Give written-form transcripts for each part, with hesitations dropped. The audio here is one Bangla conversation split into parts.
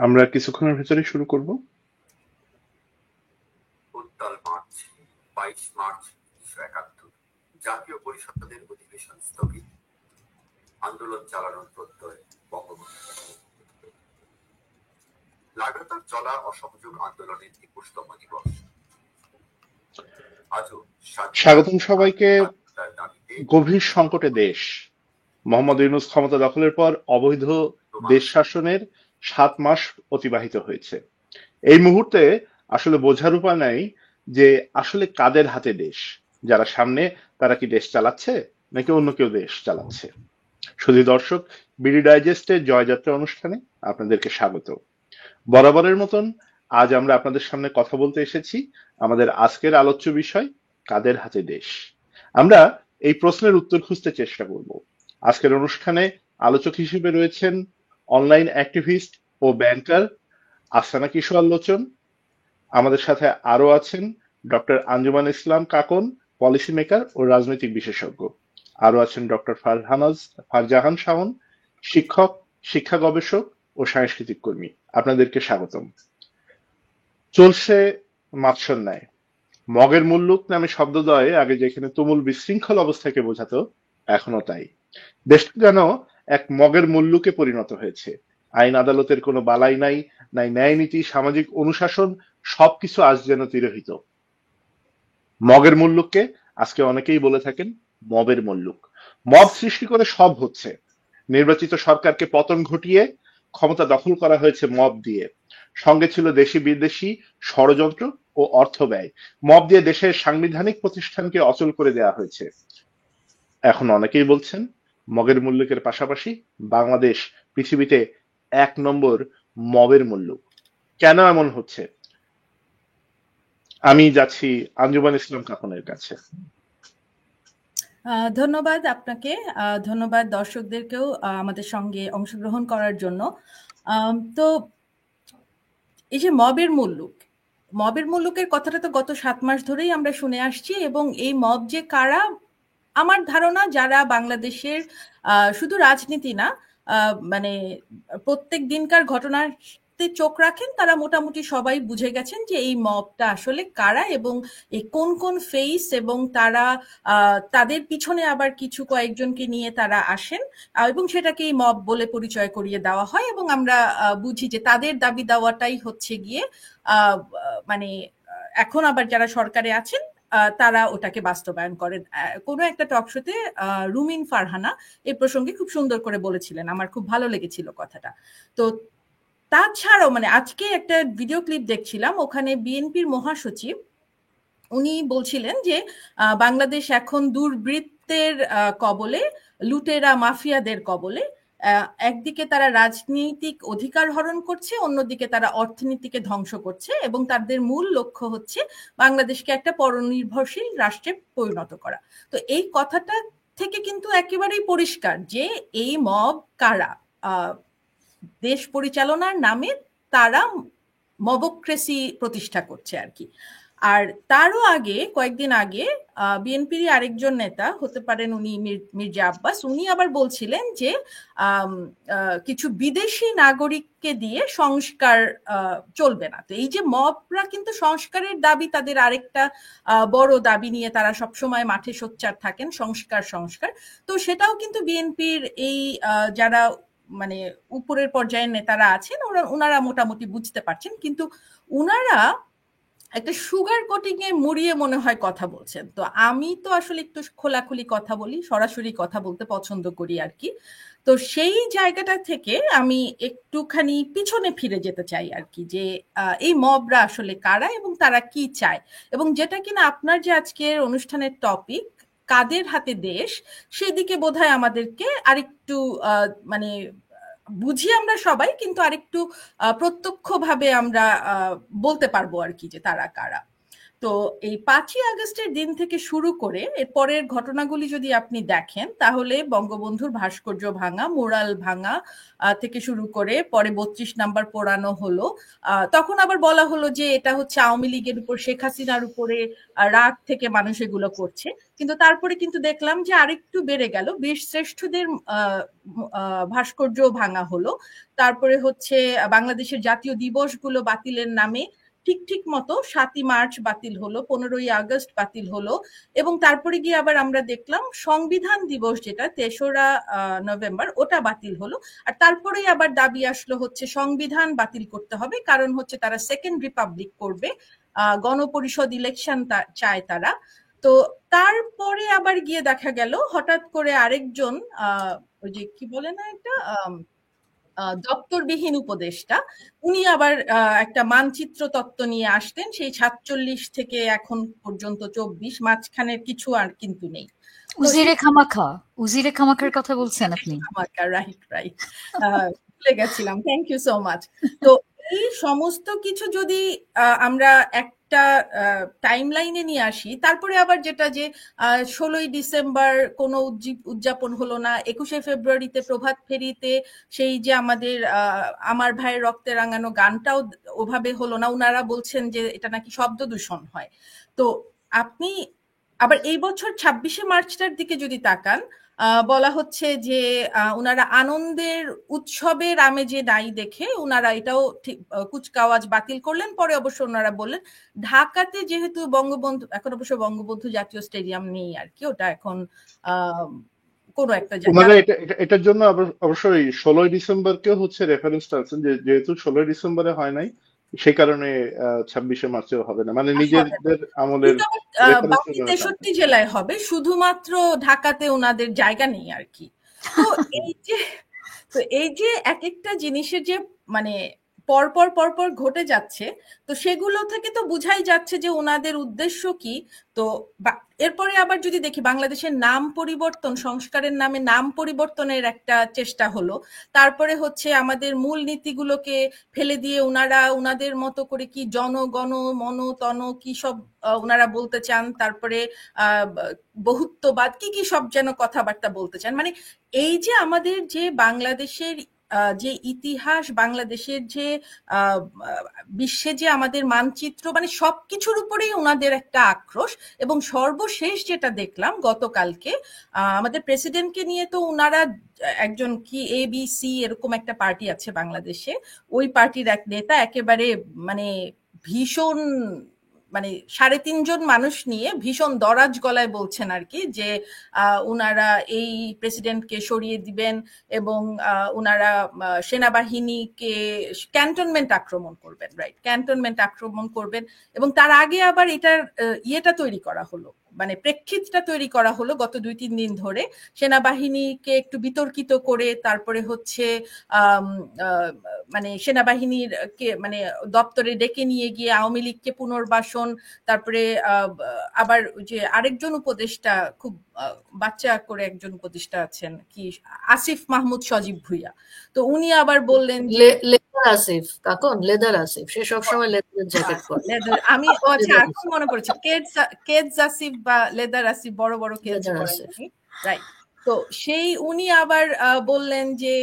আমরা কিছুক্ষণের ভেতরেই শুরু করব। উত্তাল মার্চ, 22 মার্চ 1971, জাতীয় পরিষদের অধিবেশন স্থগিত, আন্দোলন চালানোর প্রত্যয় বঙ্গবন্ধু। লাগাতার চলা অসহযোগ আন্দোলনের 21তম দিবস। আজও স্বাগতম সবাইকে। গভীর সংকটে দেশ। মোহাম্মদ ইউনূস ক্ষমতা দখলের পর অবৈধ দেশ শাসনের 7 মাস অতিবাহিত হয়েছে। এই মুহূর্তে আসলে বোঝার উপায় নাই যে আসলে কাদের হাতে দেশ। যারা সামনে তারা কি দেশ চালাচ্ছে নাকি অন্য কেউ দেশ চালাচ্ছে। শুধু দর্শক, বিডি ডাইজেস্টের জয়যাত্রা অনুষ্ঠানে আপনাদেরকে স্বাগত। বরাবরের মতন আজ আমরা আপনাদের সামনে কথা বলতে এসেছি আমাদের আজকের আলোচ্য বিষয়, কাদের হাতে দেশ। আমরা এই প্রশ্নের উত্তর খুঁজতে চেষ্টা করব। আজকের অনুষ্ঠানে আলোচক হিসেবে রয়েছেন অনলাইন অ্যাক্টিভিস্ট ও ব্যাংকার আফসানা কিশোর লোচন। আমাদের সাথে আরো আছেন ডক্টর আঞ্জুমান ইসলাম কাকন, পলিসি মেকার ও রাজনৈতিক বিশেষজ্ঞ। আরো আছেন ডক্টর ফারজাহান শাওন, শিক্ষক, শিক্ষা গবেষক ও সাংস্কৃতিক কর্মী। আপনাদেরকে স্বাগতম। চলছে মাৎসর ন্যায়। মগের মুল্লুক নামে শব্দদ্বয় আগে যেখানে তুমুল বিশৃঙ্খল অবস্থাকে বোঝাতো, এখনো তাই। দেশটা যেন এক মগের মুল্লুকে পরিণত হয়েছে। আইন আদালতের কোনো বালাই নাই, নাই ন্যায় নীতি, সামাজিক অনুশাসন, সবকিছু আজ যেন তিরোহিত। মগের মুল্লুককে আজকে অনেকেই বলে থাকেন মবের মুল্লুক। মব সৃষ্টি করে সব হচ্ছে। নির্বাচিত সরকারকে পতন ঘটিয়ে ক্ষমতা দখল করা হয়েছে মব দিয়ে। সঙ্গে ছিল দেশি বিদেশি ষড়যন্ত্র ও অর্থ ব্যয়। মব দিয়ে দেশের সাংবিধানিক প্রতিষ্ঠানকে অচল করে দেওয়া হয়েছে। এখন অনেকেই বলছেন মগের মুল্লুকের পাশাপাশি বাংলাদেশ পৃথিবীতে 1 নম্বর মবের মুল্লুক। কেন এমন হচ্ছে? আমি যাচ্ছি আঞ্জুমান ইসলাম কাকনের কাছে। ধন্যবাদ আপনাকে, ধন্যবাদ দর্শকদেরকেও আমাদের সঙ্গে অংশগ্রহণ করার জন্য। তো এই যে মবের মুল্লুকের কথাটা তো গত 7 মাস ধরেই আমরা শুনে আসছি, এবং এই মব যে কারা, আমার ধারণা যারা বাংলাদেশের শুধু রাজনীতি না, মানে প্রত্যেক দিনকার ঘটনাতে চোখ রাখেন, তারা মোটামুটি সবাই বুঝে গেছেন যে এই মবটা আসলে কারা এবং এই কোন কোন ফেস, এবং তারা তাদের পিছনে আবার কিছু কয়েকজনকে নিয়ে তারা আসেন, এবং সেটাকে এই মব বলে পরিচয় করিয়ে দেওয়া হয়, এবং আমরা বুঝি যে তাদের দাবি দেওয়াটাই হচ্ছে গিয়ে মানে এখন আবার যারা সরকারে আছেন তারা ওটাকে বাস্তবায়ন করেন। কোনো একটা টক শোতে রুমিন ফারহানা এই প্রসঙ্গে খুব সুন্দর করে বলেছিলেন, আমার খুব ভালো লেগেছিল কথাটা। তো তাছাড়াও মানে আজকে একটা ভিডিও ক্লিপ দেখছিলাম, ওখানে বিএনপির মহাসচিব উনি বলছিলেন যে বাংলাদেশ এখন দুর্বৃত্তের কবলে, লুটেরা মাফিয়াদের কবলে। একদিকে তারা রাজনৈতিক অধিকার হরণ করছে, অন্যদিকে তারা অর্থনীতিকে ধ্বংস করছে, এবং তাদের মূল লক্ষ্য হচ্ছে বাংলাদেশকে একটা পরনির্ভরশীল রাষ্ট্রে পরিণত করা। তো এই কথাটা থেকে কিন্তু একেবারেই পরিষ্কার যে এই মব কারা। দেশ পরিচালনার নামে তারা মবক্রেসি প্রতিষ্ঠা করছে আর কি। আর তারও আগে, কয়েকদিন আগে বিএনপির আরেকজন নেতা, হতে পারেন উনি মির্জা আব্বাস, উনি আবার বলছিলেন যে কিছু বিদেশি নাগরিককে দিয়ে সংস্কার চলবে না। তো এই যে মবরা কিন্তু সংস্কারের দাবি, তাদের আরেকটা বড় দাবি নিয়ে তারা সবসময় মাঠে সোচ্চার থাকেন, সংস্কার। তো সেটাও কিন্তু বিএনপির এই যারা মানে উপরের পর্যায়ের নেতারা আছেন ওনারা মোটামুটি বুঝতে পারছেন, কিন্তু উনারা একটা সুগার কোটিং এ মুড়িয়ে মনে হয় কথা বলছেন। তো আমি তো আসলে একটু খোলাখুলি কথা বলি, সরাসরি কথা বলতে পছন্দ করি আর কি। তো সেই জায়গাটা থেকে আমি একটুখানি পিছনে ফিরে যেতে চাই আর কি, যে এই মবরা আসলে কারা এবং তারা কি চায়, এবং যেটা কিনা আপনার যে আজকের অনুষ্ঠানের টপিক, কাদের হাতে দেশ, সেদিকে বোধহয় আমাদেরকে আরেকটু মানে বুঝি আমরা সবাই, কিন্তু আরেকটু প্রত্যক্ষভাবে আমরা বলতে পারবো আর কি যে তারা কারা। তো এই 5ই আগস্টের দিন থেকে শুরু করে এর পরের ঘটনাগুলি যদি আপনি দেখেন তাহলে বঙ্গবন্ধুর ভাস্কর্য ভাঙা, মুরাল ভাঙা থেকে শুরু করে পরে 32 নাম্বার পোড়ানো হলো। তখন আবার বলা হলো যে এটা হচ্ছে আওয়ামী লীগের উপর, শেখ হাসিনার উপরে রাগ থেকে মানুষ এগুলো করছে। কিন্তু তারপরে কিন্তু দেখলাম যে আরেকটু বেড়ে গেল, বীর শ্রেষ্ঠদের ভাস্কর্য ভাঙা হলো। তারপরে হচ্ছে বাংলাদেশের জাতীয় দিবসগুলো বাতিলের নামে ঠিক মতো 7ই মার্চ বাতিল হলো, 15ই আগস্ট বাতিল হলো, এবং তারপরে গিয়ে আবার আমরা দেখলাম সংবিধান দিবস যেটা 3রা নভেম্বর ওটা বাতিল হলো। আর তারপরেই আবার দাবি আসলো হচ্ছে সংবিধান বাতিল করতে হবে, কারণ হচ্ছে তারা সেকেন্ড রিপাবলিক করবে, গণপরিষদ ইলেকশন চায় তারা। তো তারপরে আবার গিয়ে দেখা গেল হঠাৎ করে আরেকজন ওই যে কি বলে না একটা দপ্তরবিহীন উপদেষ্টা, উনি আবার একটা মানচিত্র তত্ত্ব নিয়ে আসতেন, সেই 47 থেকে এখন পর্যন্ত 24, মাঝখানের কিছু আর কিন্তু নেই। উজিরে খামাখার কথা বলছেন আপনি? রাইট, ভুলে গেছিলাম, থ্যাংক ইউ সো মাচ। তো এই সমস্ত কিছু যদি আমরা একটা টাইম লাইনে নিয়ে আসি, তারপরে আবার যেটা যে 16ই ডিসেম্বর কোনো উদযাপন হলো না, 21শে ফেব্রুয়ারিতে প্রভাত ফেরিতে সেই যে আমাদের আমার ভাইয়ের রক্তে রাঙানো গানটাও ওভাবে হলো না, ওনারা বলছেন যে এটা নাকি শব্দ দূষণ হয়। তো আপনি আবার এই বছর 26শে মার্চটার দিকে যদি তাকান, বলা হচ্ছে যে ওনারা আনন্দের উৎসবের আমেজে নাই দেখে ওনারা এটাও ঠিক কুচকাওয়াজ বাতিল করলেন। পরে অবশ্য ওনারা বললেন ঢাকাতে যেহেতু বঙ্গবন্ধু, এখন অবশ্য বঙ্গবন্ধু জাতীয় স্টেডিয়াম নেই আর কি, ওটা এখন কোন একটা মানে এটার জন্য অবশ্যই 16ই ডিসেম্বরকেও হচ্ছে রেফারেন্স টানছেন, যেহেতু 16ই ডিসেম্বরে হয় নাই সেই কারণে 26শে মার্চেও হবে না, মানে নিজেদের আমলের বাকি 63 জেলায় হবে, শুধুমাত্র ঢাকাতে ওনাদের জায়গা নেই আর কি। তো এই যে এক একটা জিনিসের যে মানে পরপর ঘটে যাচ্ছে, তো সেগুলো থেকে তো বুঝাই যাচ্ছে যে ওনাদের উদ্দেশ্য কি। তো এরপরে আবার যদি দেখি বাংলাদেশের নাম পরিবর্তন, সংস্কারের নামে নাম পরিবর্তনের একটা চেষ্টা হলো, তারপরে হচ্ছে আমাদের মূল নীতিগুলোকে ফেলে দিয়ে ওনারা ওনাদের মতো করে কি জনগণ মন তন কি সব ওনারা বলতে চান, তারপরে বহুত্ববাদ কি সব যেন কথাবার্তা বলতে চান। মানে এই যে আমাদের যে বাংলাদেশের যে ইতিহাস, বাংলাদেশের যে বিশ্বে যে আমাদের মানচিত্র, মানে সবকিছুর উপরেই ওনাদের একটা আক্রোশ। এবং সর্বশেষ যেটা দেখলাম গতকালকে আমাদের প্রেসিডেন্টকে নিয়ে, তো ওনারা একজন কি ABC এরকম একটা পার্টি আছে বাংলাদেশে, ওই পার্টির এক নেতা একেবারে মানে ভীষণ মানে 3.5 জন মানুষ নিয়ে ভীষণ দরাজ গলায় বলছেন আর কি যে ওনারা এই প্রেসিডেন্টকে সরিয়ে দিবেন এবং ওনারা সেনাবাহিনীকে ক্যান্টনমেন্ট আক্রমণ করবেন, রাইট, ক্যান্টনমেন্ট আক্রমণ করবেন। এবং তার আগে আবার এটার ইয়েটা তৈরি করা হলো, মানে প্রেক্ষিতটা তৈরি করা হলো গত 2-3 দিন ধরে, সেনাবাহিনীকে একটু বিতর্কিত করে তারপরে হচ্ছে মানে সেনাবাহিনীর কে মানে দপ্তরে ডেকে নিয়ে গিয়ে আওয়ামী লীগকে পুনর্বাসন, তারপরে আবার যে আরেকজন উপদেষ্টা খুব বাচ্চা করে একজন উপদেষ্টা আছেন কি আসিফ মাহমুদ সজীব ভুইয়া, তো উনি আবার বললেন লেদার আসিফ, কাকন লেদার আসিফ, সে সবসময় লেদারের জ্যাকেট পরে। আমি আচ্ছা এখন মনে পড়েছে, কেডস আসিফ বা লেদার আসিফ, বড় বড় কেডস রাইট। তো সেই উনি আবার বললেন যে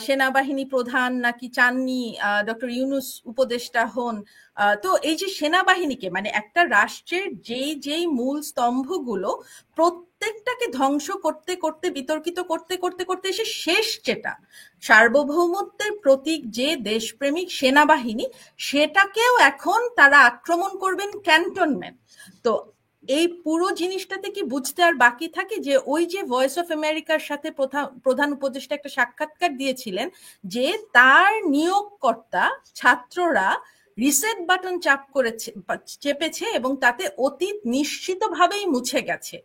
সেনাবাহিনী প্রধান নাকি চাননি ডক্টর ইউনূস উপদেষ্টা হন। তো এই যে সেনাবাহিনীকে মানে একটা রাষ্ট্রের যেই মূল স্তম্ভগুলো প্রত্যেকটাকে ধ্বংস করতে করতে বিতর্কিত করতে করতে করতে এসে শেষ যেটা সার্বভৌমত্বের প্রতীক যে দেশপ্রেমিক সেনাবাহিনী, সেটাকেও এখন তারা আক্রমণ করবেন ক্যান্টনমেন্ট। তো এই পুরো জিনিসটাতে কি বুঝতে আর বাকি থাকে যে ওই যে ভয়েস অফ আমেরিকার সাথে প্রধান উপদেষ্টা একটা সাক্ষাৎকার দিয়েছিলেন যে তার নিয়োগকর্তা ছাত্ররা রিসেট বাটন চেপেছে এবং তাতে অতীত নিশ্চিতভাবেই মুছে গেছে।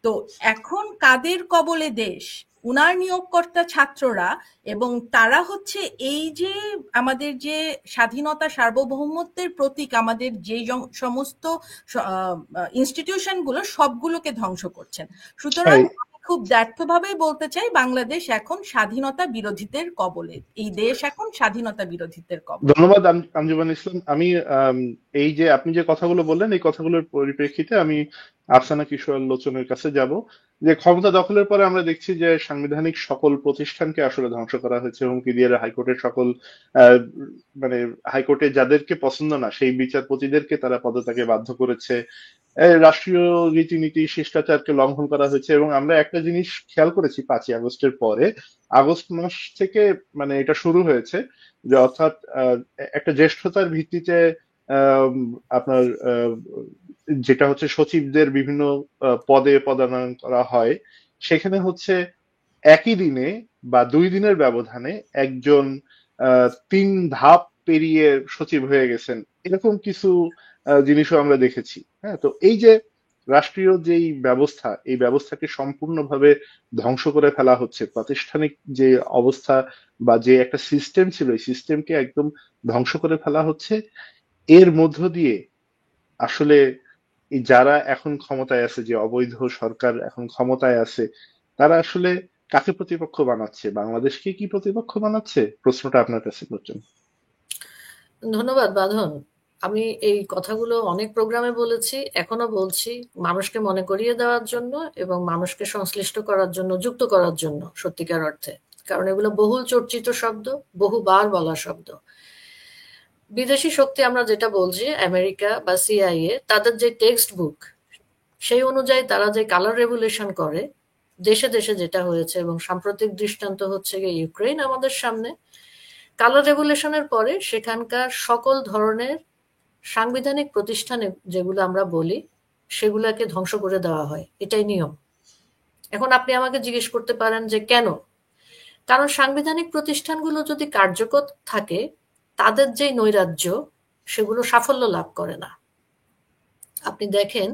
তো এখন কাদের কবলে দেশ? উনার নিয়োগকর্তা ছাত্ররা, এবং তারা হচ্ছে এই যে আমাদের যে স্বাধীনতা সার্বভৌমত্বের প্রতীক আমাদের যে সমস্ত ইনস্টিটিউশন গুলো সবগুলোকে ধ্বংস করছেন। সুতরাং খুব ব্যর্থভাবে বলতে চাই, বাংলাদেশ এখন স্বাধীনতা বিরোধীদের কবলে, এই দেশ এখন স্বাধীনতা বিরোধীদের কবলে। ধন্যবাদ আঞ্জুমান ইসলাম। আমি এই যে আপনি যে কথাগুলো বললেন, এই কথাগুলোর পরিপ্রেক্ষিতে আমি আফসানা কিশোর লোচনের কাছে যাব। যে ক্ষমতা দখলের পরে আমরা দেখছি যে সাংবিধানিক সকল প্রতিষ্ঠানকে আসলে ধ্বংস করা হয়েছে, হুমকি দিয়ে হাইকোর্টের সকল আহ, মানে হাইকোর্টে যাদেরকে পছন্দ না সেই বিচারপতিদেরকে তারা পদত্যাগে বাধ্য করেছে। রাষ্ট্রীয় রীতিনীতি শিষ্টাচারকে লঙ্ঘন করা হয়েছে। এবং আমরা একটা জিনিস খেয়াল করেছি 5ই আগস্টের পরে, আগস্ট মাস থেকে এটা শুরু হয়েছে, যে অর্থাৎ একটা জ্যেষ্ঠতার ভিত্তিতে আহ, আপনার যেটা হচ্ছে সচিবদের বিভিন্ন পদে পদায়ন করা হয়, সেখানে হচ্ছে একই দিনে বা 2 দিনের ব্যবধানে একজন 3 ধাপ পেরিয়ে সচিব হয়ে গেছেন, এরকম কিছু জিনিসও আমরা দেখেছি। হ্যাঁ, তো এই যে রাষ্ট্রীয় যেই ব্যবস্থা, এই ব্যবস্থাকে সম্পূর্ণভাবে ধ্বংস করে ফেলা হচ্ছে, প্রাতিষ্ঠানিক যে অবস্থা বা যে একটা সিস্টেম ছিল, এই সিস্টেমকে একদম ধ্বংস করে ফেলা হচ্ছে। এর মধ্য দিয়ে আসলে এই যারা এখন ক্ষমতায় আছে, যে অবৈধ সরকার এখন ক্ষমতায় আছে, তারা আসলে কাকে প্রতিপক্ষ বানাচ্ছে, বাংলাদেশকে কি প্রতিপক্ষ বানাচ্ছে? প্রশ্নটা আপনার কাছে করছেন। ধন্যবাদ বাঁধন। আমি এই কথাগুলো অনেক প্রোগ্রামে বলেছি, এখনো বলছি, মানুষকে মনে করিয়ে দেওয়ার জন্য এবং মানুষকে সংশ্লিষ্ট করার জন্য, যুক্ত করার জন্য সত্যিকার অর্থে। কারণ এগুলো বহুল চর্চিত শব্দ, বহুবার বলা শব্দ। বিদেশি শক্তি আমরা যেটা বলছি, আমেরিকা বা সিআইএ, তাদের যে টেক্সট বুক, সেই অনুযায়ী তারা যে কালার রেভুলেশন করে দেশে দেশে যেটা হয়েছে, এবং সাম্প্রতিক দৃষ্টান্ত হচ্ছে গিয়ে ইউক্রেন আমাদের সামনে। কালার রেভুলেশনের পরে সেখানকার সকল ধরনের সাংবিধানিক প্রতিষ্ঠানে যেগুলো আমরা বলি, সেগুলোকে ধ্বংস করে দেওয়া হয়, এটাই নিয়ম। এখন আপনি আমাকে জিজ্ঞেস করতে পারেন যে কেন? কারণ সাংবিধানিক প্রতিষ্ঠানগুলো যদি কার্যকর থাকে, তাদের যে নৈরাজ্য, সেগুলো সাফল্য লাভ করে না। আপনি দেখেন,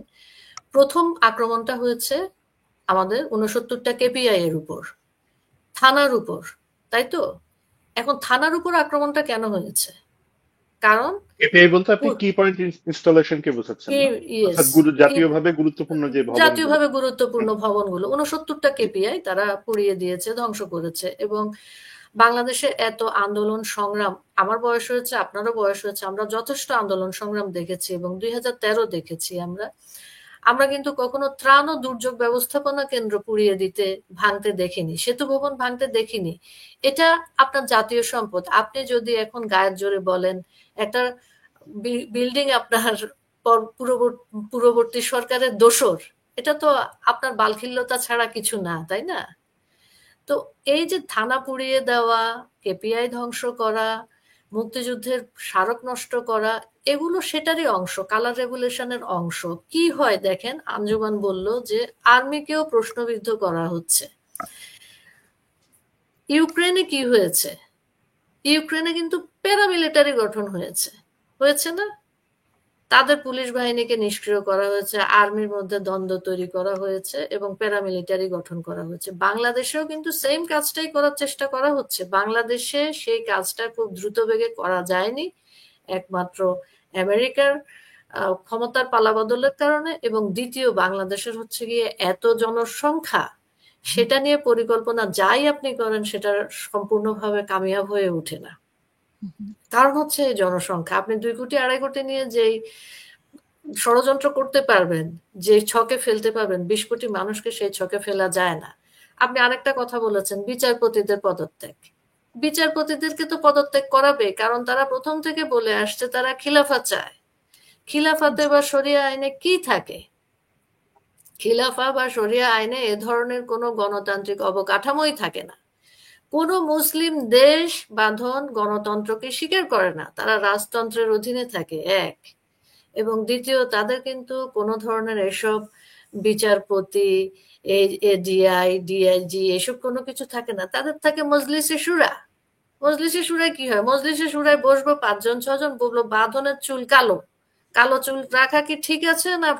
প্রথম আক্রমণটা হয়েছে আমাদের 69টা কেপিআই এর উপর, থানার উপর, তাই তো? এখন থানার উপর আক্রমণটা কেন হয়েছে? কারণ এপিআই বলতে আপনি কি পয়েন্ট ইনস্টলেশন কে বোঝাচ্ছেন, না? ইয়েস, অর্থাৎ জাতীয়ভাবে গুরুত্বপূর্ণ যে ভবনগুলো। জাতীয়ভাবে গুরুত্বপূর্ণ ভবনগুলো 69টা কেপিআই তারা পুড়িয়ে দিয়েছে, ধ্বংস করেছে। এবং বাংলাদেশে এত আন্দোলন সংগ্রাম, আমার বয়স হয়েছে, আপনারও বয়স হয়েছে, আমরা যথেষ্ট আন্দোলন সংগ্রাম দেখেছি, এবং 2013 দেখেছি আমরা। আমরা কিন্তু কখনো ত্রাণ ও দুর্যোগ ব্যবস্থাপনা কেন্দ্র পুড়িয়ে দিতে, ভাঙতে দেখিনি, সেতু ভবন ভাঙতে দেখিনি। এটা আপনার জাতীয় সম্পদ। আপনি যদি এখন গায়ের জোরে বলেন একটা বিল্ডিং আপনার পূর্ববর্তী সরকারের দোসর, এটা তো আপনার বালখিল্যতা ছাড়া কিছু না, তাই না? তো এই যে থানা পুড়িয়ে দেওয়া, কেপিআই ধ্বংস করা, মুক্তিযুদ্ধের স্মারক নষ্ট করা, এগুলো সেটারই অংশ, কালার রেগুলেশনের অংশ। কি হয় দেখেন, আঞ্জুমান বলল যে আর্মিকেও প্রশ্নবিদ্ধ করা হচ্ছে। ইউক্রেনে কি হয়েছে? ইউক্রেনে কিন্তু প্যারামিলিটারি গঠন হয়েছে, হয়েছে না? তাদের পুলিশ বাহিনীকে নিষ্ক্রিয় করা হয়েছে, আর্মির মধ্যে দ্বন্দ্ব তৈরি করা হয়েছে, এবং প্যারামিলিটারি গঠন করা হয়েছে। বাংলাদেশেও কিন্তু সেম কাজটাই করার চেষ্টা করা হচ্ছে। বাংলাদেশে সেই কাজটা খুব দ্রুত বেগে করা যায়নি, একমাত্র আমেরিকার ক্ষমতার পালাবদলের কারণে, এবং দ্বিতীয় বাংলাদেশের হচ্ছে গিয়ে এত জনসংখ্যা, সেটা নিয়ে পরিকল্পনা যাই আপনি করেন সেটা সম্পূর্ণভাবে কামিয়াব হয়ে ওঠে না। কারণ হচ্ছে এই জনসংখ্যা। আপনি 2 কোটি 2.5 কোটি নিয়ে যেই ষড়যন্ত্র করতে পারবেন, যে ছকে ফেলতে পারবেন, 20 কোটি মানুষকে সেই ছকে ফেলা যায় না। আপনি আরেকটা কথা বলেছেন, বিচারপতিদের পদত্যাগ। বিচারপতিদেরকে তো পদত্যাগ করাবে, কারণ তারা প্রথম থেকে বলে আসছে তারা খিলাফা চায়। খিলাফাতে বা শরিয়া আইনে কি থাকে? খিলাফা বা শরিয়া আইনে এ ধরনের কোনো গণতান্ত্রিক অবকাঠামোই থাকে না। কোনো মুসলিম দেশ বাঁধন গণতন্ত্রকে স্বীকার করে না, তারা রাজতন্ত্রের অধীনে থাকে, এক। এবং দ্বিতীয়, তাদের কিন্তু কোনো ধরনের এসব বিচারপতি, এডিআই, ডিআইজি, এসব কোনো কিছু থাকে না। তাদের থাকে মজলিসে শুরা। মজলিসে শুরায় কি হয়? মজলিসে শুরায় বসবো 5 জন 6 জন, বলবো বাঁধনের চুল কালো, কালো চুল রাখা কি ঠিক আছে না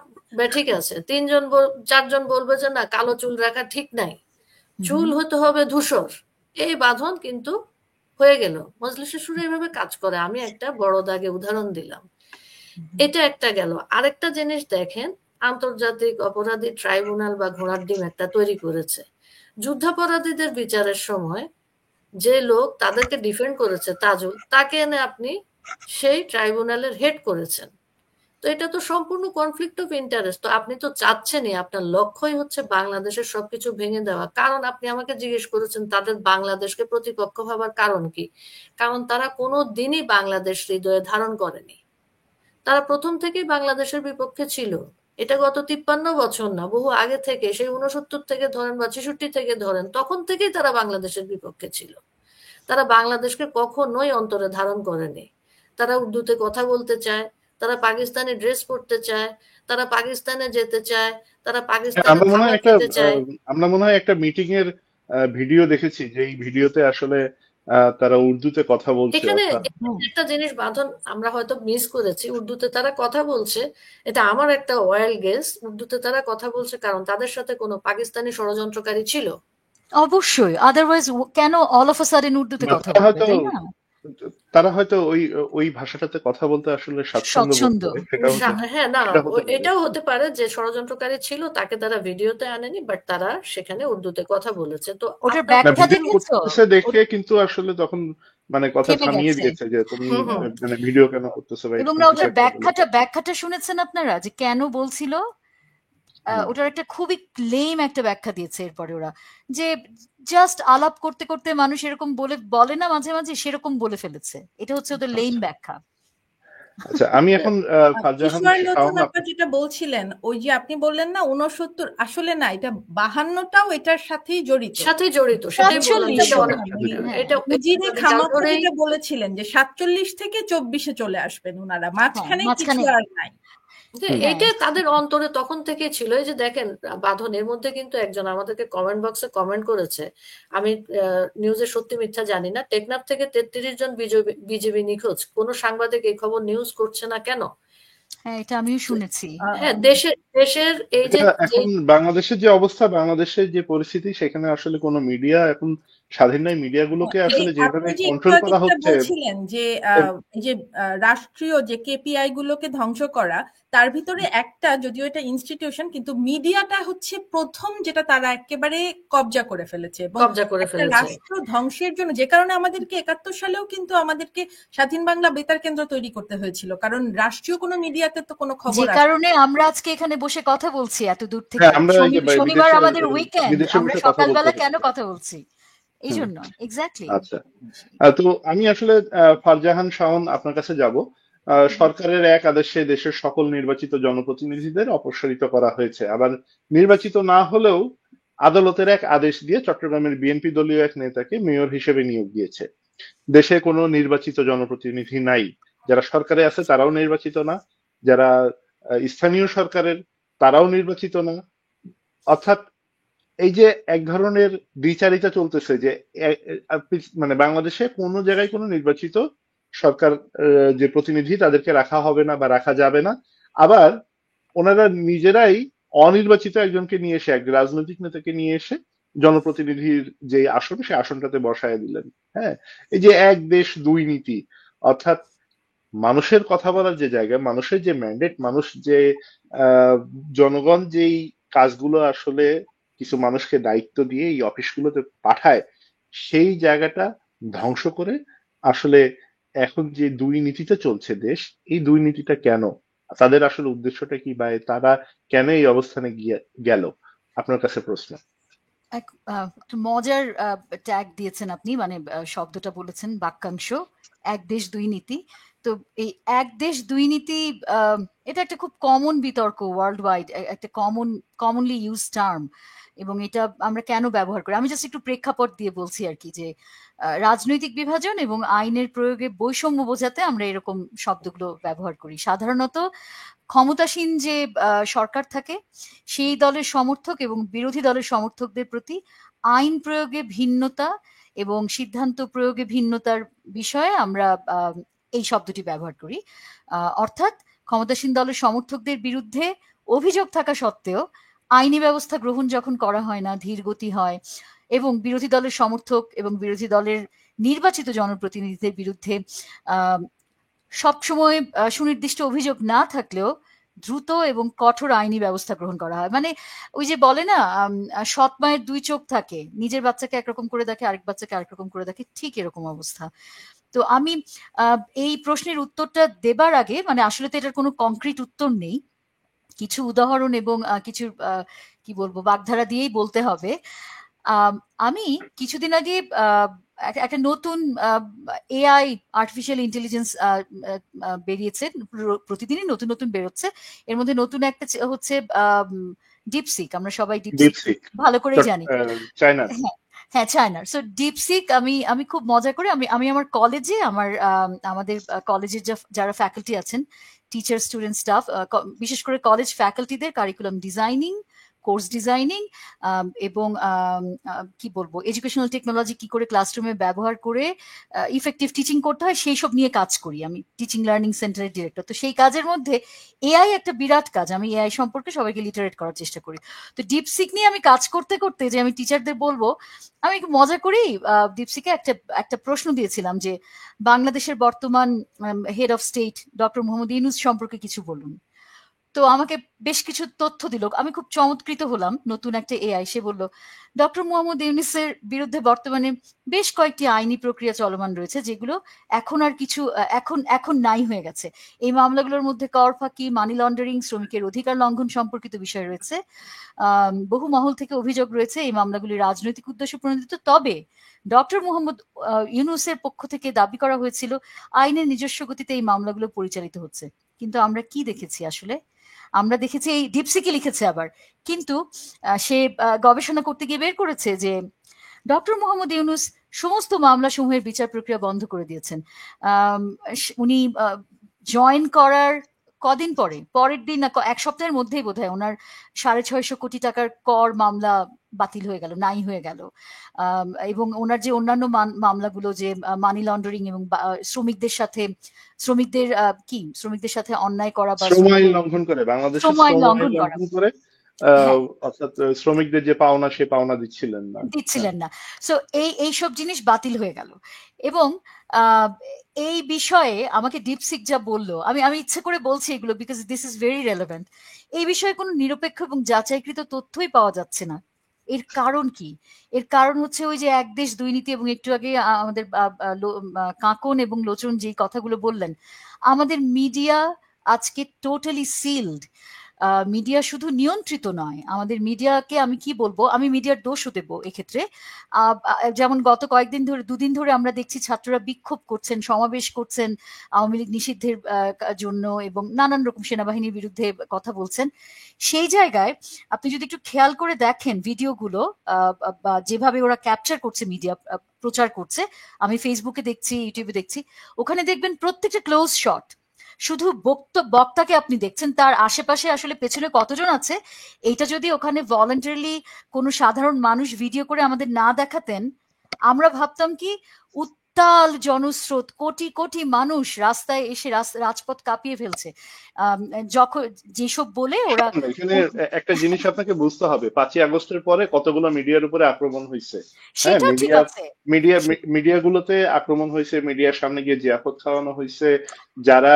ঠিক আছে? 4 জন বলবে যে না, কালো চুল রাখা ঠিক নাই, চুল হতে হবে ধূসর। এই বাঁধন কিন্তু হয়ে গেল। মজলিসে শুরা এভাবে কাজ করে। আমি একটা বড় দাগে উদাহরণ দিলাম। এটা একটা গেল। আরেকটা জিনিস দেখেন, আন্তর্জাতিক অপরাধী ট্রাইব্যুনাল বা ঘোড়ার ডিম একটা তৈরি করেছে। যুদ্ধাপরাধীদের বিচারের সময় যে লোক তাদেরকে ডিফেন্ড করেছে তাজুল, তাকে এনে আপনি সেই ট্রাইব্যুনালের হেড করেছেন। তো এটা তো সম্পূর্ণ কনফ্লিক্ট অফ ইন্টারেস্ট। তো আপনি তো চাচ্ছেনই, আপনার লক্ষ্যই হচ্ছে বাংলাদেশের সবকিছু ভেঙে দেওয়া। কারণ আপনি আমাকে জিজ্ঞেস করেছেন তাদের বাংলাদেশকে প্রতিপক্ষ ভাবার কারণ কি। কারণ তারা কোনো দিনই বাংলাদেশ হৃদয়ে ধারণ করেনি। তারা প্রথম থেকেই বাংলাদেশের বিপক্ষে ছিল। এটা গত 53 বছর না, বহু আগে থেকে, সেই 69 থেকে ধরেন বা 66 থেকে ধরেন, তখন থেকেই তারা বাংলাদেশের বিপক্ষে ছিল। তারা বাংলাদেশকে কখনোই অন্তরে ধারণ করেনি। তারা উর্দুতে কথা বলতে চায়, তারা পাকিস্তানি ড্রেস পরতে চায়, তারা পাকিস্তানে যেতে চায়, তারা পাকিস্তানের আমরা মনে হয় খাবার একটা খেতে চায়। আমরা মনে হয় একটা মিটিং এর ভিডিও দেখেছি, যে এই ভিডিওতে আসলে তারা উর্দুতে কথা বলছে, এখানে অর্থাৎ একটা জিনিস বাঁধন আমরা হয়তো মিস করেছি। উর্দুতে তারা কথা বলছে, এটা আমার একটা ওয়াইল্ড গেস। উর্দুতে তারা কথা বলছে কারণ তাদের সাথে কোনো পাকিস্তানি ষড়যন্ত্রকারী ছিল। অবশ্যই, আদারওয়াইজ কেন অল অফ আ সাডেন উর্দুতে কথা তারা বলবে, হয়তো তাই না? তারা হয়তো ওই ভাষাটাতে কথা বলতে আসলে স্বাচ্ছন্দ্য বোধ স্বচ্ছন্দ। করে, সেটা হতে হ্যাঁ, না, সেটা হতে পারে। এটাও হতে পারে যে ষড়যন্ত্রকারী ছিল, তাকে তারা ভিডিওতে আনেনি, বাট তারা সেখানে উর্দুতে কথা বলেছে। তো ওটার আপনার না, ব্যাখ্যা ভিডিও দেখেছো? করতেছে দেখে কিন্তু আসলে তখন মানে কথা থেমে থামিয়ে গেছে। দিয়েছে যে তুমি হুম হুম মানে ভিডিও কেন করতেছো বা এবং এরকম না কিছু ওটার একটা বলেছে। ব্যাখ্যাটা শুনেছেন আপনারা যে কেন বলছিল? হুম। ওটার একটা খুবই লেম একটা ব্যাখ্যা দিয়েছে এরপরে ওরা, যে জাস্ট আলাপ করতে করতে মানুষ এরকম বলে না মাঝে মাঝে, সেরকম বলে ফেলেছে। এটা হচ্ছে ওদের লেম আচ্ছা ব্যাখ্যা। আচ্ছা, আমি এখন ফারজাহান ঈশ্বর নতুন শাওন আপা যেটা বলছিলেন, ওই যে আপনি বললেন না 69, আসলে না, এটা 52টাও এটার সাথেই জড়িত। সাথেই জড়িত, সেটাই বললাম যে 47 এটা হবে। অনেক হ্যাঁ, এটা উজিরে যার খামাখা ধরেই যেটা বলেছিলেন যে 47 থেকে 24-এ চলে আসবেন উনারা, মাঝখানে কিছু মাঝখানে। আর নাই। হুম। হ্যাঁ, এটা তাদের অন্তরে তখন থেকে ছিল। এই যে দেখেন বাঁধন, এর মধ্যে কিন্তু একজন আমাদেরকে কমেন্ট বক্সে কমেন্ট করেছে, আমি নিউজের সত্যি মিথ্যা জানি না, টেকনাফ থেকে 33 জন বিজেপি নিখোঁজ, কোন সাংবাদিক এই খবর নিউজ করছে না কেন? হ্যাঁ, এটা আমিও শুনেছি। হ্যাঁ, দেশের এই যে এটা এখন বাংলাদেশের যে অবস্থা, বাংলাদেশের যে পরিস্থিতি, সেখানে আসলে কোনো মিডিয়া এখন স্বাধীন নাই। মিডিয়াগুলোকে আসলে যেভাবে আপনি যে একটু কন্ট্রোল আগে করা যেটা হচ্ছে, বলছিলেন যে এই যে রাষ্ট্রীয় যে কেপিআই গুলোকে ধ্বংস করা, তার ভিতরে একটা, যদিও এটা ইনস্টিটিউশন, কিন্তু মিডিয়াটা হচ্ছে প্রথম যেটা তারা একেবারে কবজা করে ফেলেছে, এবং কবজা করে একটা ফেলেছে। রাষ্ট্র ধ্বংসের জন্য, যে কারণে আমাদেরকে 71 সালেও কিন্তু আমাদেরকে স্বাধীন বাংলা বেতার কেন্দ্র তৈরি করতে হয়েছিল, কারণ রাষ্ট্রীয় কোনো মিডিয়াতে তো কোনো যে খবর আসে কারণে আমরা আজকে এখানে বসে কথা বলছি এত দূর থেকে। হ্যাঁ, আমরা এই যে শনিবার বিদেশে আমাদের উইকেন্ড, বিদেশে আমরা বসে কথা বলতে সকালবেলা কেন হচ্ছে। কথা বলছি? এই হুম। জন্য এক্স্যাক্টলি। আচ্ছা, তো আমি আসলে ফারজাহান শাওন আপনার কাছে যাব। সরকারের এক আদেশে দেশের সকল নির্বাচিত জনপ্রতিনিধিদের অপসারিত করা হয়েছে। আবার নির্বাচিত না হলেও আদালতের এক আদেশ দিয়ে চট্টগ্রামের বিএনপি দলীয় এক নেতাকে মেয়র হিসেবে নিয়োগ দিয়েছে। দেশে কোনো নির্বাচিত জনপ্রতিনিধি নাই। যারা সরকারে আছে তারাও নির্বাচিত না, যারা স্থানীয় সরকারের তারাও নির্বাচিত না। অর্থাৎ এই যে এক ধরনের দ্বিচারিতা চলতেছে, যে মানে বাংলাদেশে কোনো জায়গায় কোনো নির্বাচিত সরকার যে প্রতিনিধি তাদেরকে রাখা হবে না বা রাখা যাবে না। আবার ওনারা নিজেরাই অনির্বাচিত একজনকে নিয়ে এসে, এক রাজনৈতিক নেতাকে নিয়ে এসে জনপ্রতিনিধির যে আসন, সে আসনটাতে বসায় দিলেন। হ্যাঁ, এই যে এক দেশ দুই নীতি, অর্থাৎ মানুষের কথা বলার যে জায়গা, মানুষের যে ম্যান্ডেট, মানুষ যে জনগণ যেই কাজগুলো আসলে কিছু মানুষকে দায়িত্ব দিয়ে এই অফিসগুলোতে পাঠায়, সেই জায়গাটা ধ্বংস করে আসলে এখন যে দুই নীতিতে চলছে দেশ, এই দুই নীতিটা কেন, তাদের আসলে উদ্দেশ্যটা কি, বা তারা কেন এই অবস্থানে গিয়ে গেল, আপনার কাছে প্রশ্ন। একটু মজার ট্যাগ দিয়েছেন আপনি, মানে শব্দটা বলেছেন বাক্যাংশ, এক দেশ দুই নীতি। তো এই এক দেশ দুই নীতি এটা একটা খুব কমন বিতর্ক ওয়ার্ল্ড ওয়াইড, একটা কমনলি ইউজ টার্ম, এবং এটা আমরা কেন ব্যবহার করি, আমি জাস্ট একটু প্রেক্ষাপট দিয়ে বলছি আর কি, যে রাজনৈতিক বিভাজন এবং আইনের প্রয়োগে বৈষম্য বোঝাতে আমরা এরকম শব্দগুলো ব্যবহার করি। সাধারণত ক্ষমতাসীন যে সরকার থাকে, সেই দলের সমর্থক এবং বিরোধী দলের সমর্থকদের প্রতি আইন প্রয়োগে ভিন্নতা এবং সিদ্ধান্ত প্রয়োগে ভিন্নতার বিষয়ে আমরা এই শব্দটি ব্যবহার করি। অর্থাৎ ক্ষমতাসীন দলের সমর্থকদের বিরুদ্ধে অভিযোগ থাকা সত্ত্বেও আইনি ব্যবস্থা গ্রহণ যখন করা হয় না, ধীর গতি হয়, এবং বিরোধী দলের সমর্থক এবং বিরোধী দলের নির্বাচিত জনপ্রতিনিধিদের বিরুদ্ধে সবসময় সুনির্দিষ্ট অভিযোগ না থাকলেও দ্রুত এবং কঠোর আইনি ব্যবস্থা গ্রহণ করা হয়। মানে ওই যে বলে না, সৎ মায়ের দুই চোখ থাকে, নিজের বাচ্চাকে একরকম করে দেখে, আরেক বাচ্চাকে আরেক রকম করে দেখে, ঠিক এরকম অবস্থা। তো আমি এই প্রশ্নের উত্তরটা দেবার আগে, মানে আসলে তো এটার কোনো কংক্রিট উত্তর নেই, কিছু উদাহরণ এবং কিছু কি বলবো বাগধারা দিয়েই বলতে হবে। আমি কিছুদিন আগে একটা নতুন এআই, আর্টিফিশিয়াল ইন্টেলিজেন্স বেরিয়েছে, প্রতিদিনই নতুন নতুন বেরোচ্ছে। এর মধ্যে নতুন একটা হচ্ছে ডিপসিক, আমরা সবাই ডিপসিক ডিপসিক ভালো করেই জানি। চায়নার। হ্যাঁ, চায়নার। সো ডিপসিক আমি খুব মজা করে আমি আমার কলেজে, আমাদের কলেজের যারা ফ্যাকাল্টি আছেন, টিচার, স্টুডেন্ট, স্টাফ, বিশেষ করে কলেজ ফ্যাকাল্টিদের কারিকুলাম ডিজাইনিং, কোর্স ডিজাইনিং এবং কি বলবো এডুকেশনাল টেকনোলজি কি করে ক্লাসরুমে ব্যবহার করে ইফেক্টিভ টিচিং করতে হয় সেই সব নিয়ে কাজ করি। আমি টিচিং লার্নিং সেন্টারের ডিরেক্টর। তো সেই কাজের মধ্যে এআই একটা বিরাট কাজ। আমি এআই সম্পর্কে সবাইকে লিটারেট করার চেষ্টা করি। তো ডিপসিক নিয়ে আমি কাজ করতে করতে যে আমি টিচারদের বলবো, আমি একটু মজা করেই ডিপসিকে একটা প্রশ্ন দিয়েছিলাম যে বাংলাদেশের বর্তমান head of state doctor Mohammad Yunus সম্পর্কে কিছু বলুন। তো আমাকে বেশ কিছু তথ্য দিল, আমি খুব চমৎকৃত হলাম। নতুন একটা এআই, সে বলল ডক্টর মোহাম্মদ ইউনূসের বিরুদ্ধে বর্তমানে বেশ কয়েকটি আইনি প্রক্রিয়া চলমান রয়েছে, যেগুলো এখন আর কিছু এখন নাই হয়ে গেছে। এই মামলাগুলোর মধ্যে কর ফাঁকি, মানি লন্ডারিং, শ্রমিকের অধিকার লঙ্ঘন সম্পর্কিত বিষয় রয়েছে। বহু মহল থেকে অভিযোগ রয়েছে এই মামলাগুলি রাজনৈতিক উদ্দেশ্য প্রণোদিত। তবে ডক্টর মোহাম্মদ ইউনূসের পক্ষ থেকে দাবি করা হয়েছিল আইনের নিজস্ব গতিতে এই মামলাগুলো পরিচালিত হচ্ছে। কিন্তু আমরা কি দেখেছি আসলে? আমরা দেখেছি এই ডিপসিকে লিখেছে আবার, কিন্তু সে গবেষণা করতে গিয়ে বের করেছে যে ডক্টর মোহাম্মদ ইউনূস সমস্ত মামলা সমূহের বিচার প্রক্রিয়া বন্ধ করে দিয়েছেন। উনি জয়েন করার কদিন পরের দিন না এক সপ্তাহের মধ্যেই বোধহয় ওনার 650 কোটি টাকার কর মামলা বাতিল হয়ে গেল, নাই হয়ে গেল। এবং ওনার যে অন্যান্য মামলাগুলো, যে মানি লন্ডারিং এবং শ্রমিকদের সাথে অন্যায় করা বা সময় লঙ্ঘন করে, বাংলাদেশের সময় লঙ্ঘন করে, অর্থাৎ শ্রমিকদের যে পাওনা সে পাওনা দিচ্ছিলেন না। সো এইসব জিনিস বাতিল হয়ে গেল। এবং এই বিষয়ে আমাকে ডিপসিক যা বললো, আমি ইচ্ছে করে বলছি এগুলো because this is very relevant. এই বিষয়ে কোনো নিরপেক্ষ এবং যাচাইকৃত তথ্যই পাওয়া যাচ্ছে না। এর কারণ কি? এর কারণ হচ্ছে ওই যে এক দেশ দুই নীতি, এবং একটু আগে আমাদের কাঁকন এবং লোচন যেই কথাগুলো বললেন, আমাদের মিডিয়া আজকে টোটালি সিলড। মিডিয়া শুধু নিয়ন্ত্রিত নয়, আমাদের মিডিয়াকে আমি কি বলবো, আমি মিডিয়ার দোষও দেব এক্ষেত্রে। যেমন গত দুদিন ধরে আমরা দেখছি ছাত্ররা বিক্ষোভ করছেন, সমাবেশ করছেন আওয়ামী লীগ নিষিদ্ধের জন্য, এবং নানান রকম সেনাবাহিনীর বিরুদ্ধে কথা বলছেন। সেই জায়গায় আপনি যদি একটু খেয়াল করে দেখেন ভিডিওগুলো, বা যেভাবে ওরা ক্যাপচার করছে, মিডিয়া প্রচার করছে, আমি ফেসবুকে দেখছি, ইউটিউবে দেখছি, ওখানে দেখবেন প্রত্যেকটা ক্লোজ শট, শুধু বক্তাকে আপনি দেখছেন, তার আশেপাশে আসলে পেছনে কতজন আছে এইটা যদি ওখানে ভলান্টারিলি কোনো সাধারণ মানুষ ভিডিও করে আমাদের না দেখাতেন, আমরা ভাবতাম কি উত্তাল জনস্রোত, কোটি কোটি মানুষ রাস্তায় এসে রাজপথ কাঁপিয়ে ফেলছে। যখন যেসব বলে ওরা, এখানে একটা জিনিস আপনাকে বুঝতে হবে, 5ই আগস্টের পরে কতগুলো মিডিয়ার উপরে আক্রমণ হয়েছে। হ্যাঁ, মিডিয়াগুলোতে আক্রমণ হয়েছে, মিডিয়ার সামনে গিয়ে জিয়াফত খাওয়ানো হয়েছে, যারা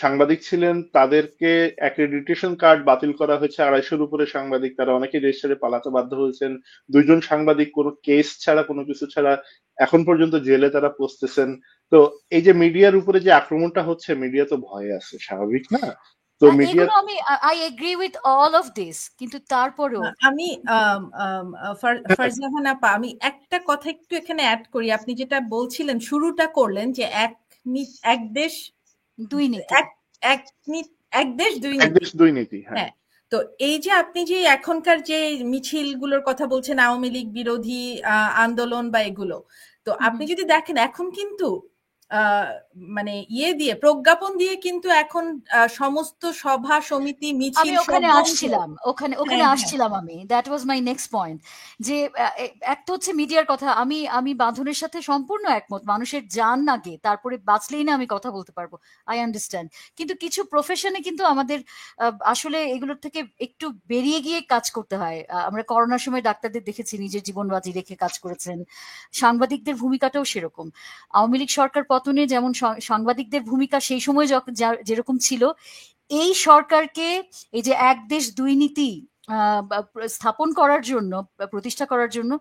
সাংবাদিক ছিলেন তাদেরকে অ্যাক্রেডিটেশন কার্ড বাতিল করা হয়েছে। 250-র উপরে সাংবাদিক, তারা অনেকে দেশ ছেড়ে পালাতে বাধ্য হয়েছেন। 2জন সাংবাদিক কোনো কেস ছাড়া, কোনো কিছু ছাড়া এখন পর্যন্ত জেলে তারা পৌঁছতেছেন। তো এই যে মিডিয়ার উপরে যে আক্রমণটা হচ্ছে, মিডিয়া তো ভয়ে আছে, স্বাভাবিক না? তো media, I agree with all of this, কিন্তু তারপরেও আমি ফারজাহান আপা, আমি একটা কথা একটু এখানে অ্যাড করি। আপনি যেটা বলছিলেন, শুরুটা করলেন যে এক দেশ দুই নীতি, এক দেশ দুই নীতি। হ্যাঁ, তো এই যে আপনি যে এখনকার যে মিছিলগুলোর কথা বলছেন, আওয়ামী লীগ বিরোধী আন্দোলন বা এগুলো, তো আপনি যদি দেখেন এখন কিন্তু মানে দিয়ে প্রজ্ঞাপন দিয়ে কিন্তু এখন সমস্ত সভা সমিতি মিছিল, ওখানে আসছিলাম আমি, that was my next point. যে একটা হচ্ছে মিডিয়ার কথা, আমি বাঁধনের সাথে সম্পূর্ণ একমত, মানুষের জান আগে, তারপরে বাঁচলেই না আমি কথা বলতে পারবো, আই আন্ডারস্ট্যান্ড। কিন্তু কিছু প্রফেশনে কিন্তু আমাদের আসলে এগুলোর থেকে একটু বেরিয়ে গিয়ে কাজ করতে হয়। আমরা করোনার সময় ডাক্তারদের দেখেছি নিজের জীবন বাজি রেখে কাজ করেছেন, সাংবাদিকদের ভূমিকাটাও সেরকম। আওয়ামী লীগ সরকার পতনে যেমন সাংবাদিকদের ভূমিকা সেই সময় যেরকম ছিল, এই সরকারকে এই যে এক দেশ দুই নীতি স্থাপন করার জন্য, প্রতিষ্ঠা করার জন্য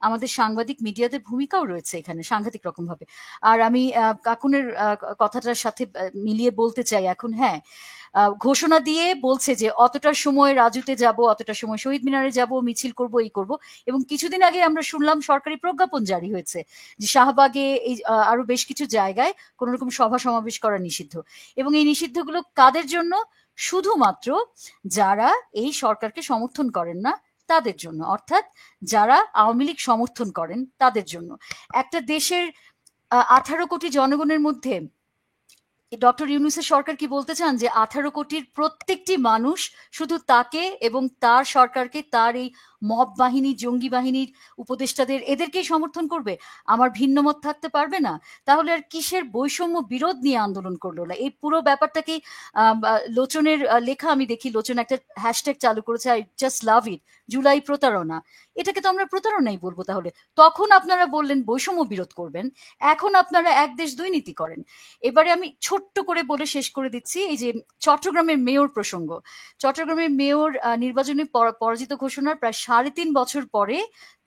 আমাদের সাংবাদিক মিডিয়াদের ভূমিকাও রয়েছে এখানে সাংঘাতিক রকম ভাবে। আর আমি কাকুনের কথাটার সাথে মিলিয়ে বলতে চাই, এখন হ্যাঁ ঘোষণা দিয়ে বলছে যে অতটার সময় রাজুতে যাব, অতটার সময় শহীদ মিনারে যাব, মিছিল করব, এই করব, এবং কিছুদিন আগে আমরা শুনলাম সরকারি প্রজ্ঞাপন জারি হয়েছে যে শাহবাগে এই আরো বেশ কিছু জায়গায় কোন রকম সভা সমাবেশ করা নিষিদ্ধ। এবং এই নিষিদ্ধগুলো কাদের জন্য? শুধুমাত্র যারা এই সরকারকে সমর্থন করেন না তাদের জন্য, অর্থাৎ যারা আওয়ামী লীগ সমর্থন করেন তাদের জন্য। একটা দেশের 18 কোটি জনগণের মধ্যে ডক্টর ইউনূসের সরকার কি বলতে চান যে 18 কোটির প্রত্যেকটি মানুষ শুধু তাকে এবং তার সরকারকে, তার এই মব বাহিনী, জঙ্গি বাহিনীর উপদেষ্টাদের, এদেরকেই সমর্থন করবে? আমার ভিন্ন মত থাকতে পারবে না? তাহলে আর কিসের বৈষম্য বিরোধ নিয়ে আন্দোলন করলো না? এই পুরো ব্যাপারটাকে লোচনের লেখা আমি দেখি, লোচন একটা হ্যাশট্যাগ চালু করেছে, আই জাস্ট লাভ ইট, জুলাই প্রতারণা। এটাকে তো আমরা প্রতারণাই বলবো। তাহলে তখন আপনারা বললেন বৈষম্য বিরোধ করবেন, এখন আপনারা এক দেশ দুই নীতি করেন। এবারে আমি ছোট্ট করে বলে শেষ করে দিচ্ছি, এই যে চট্টগ্রামের মেয়র প্রসঙ্গ। চট্টগ্রামের মেয়র নির্বাচনে পরাজিত ঘোষণার প্রায় 3.5 বছর পরে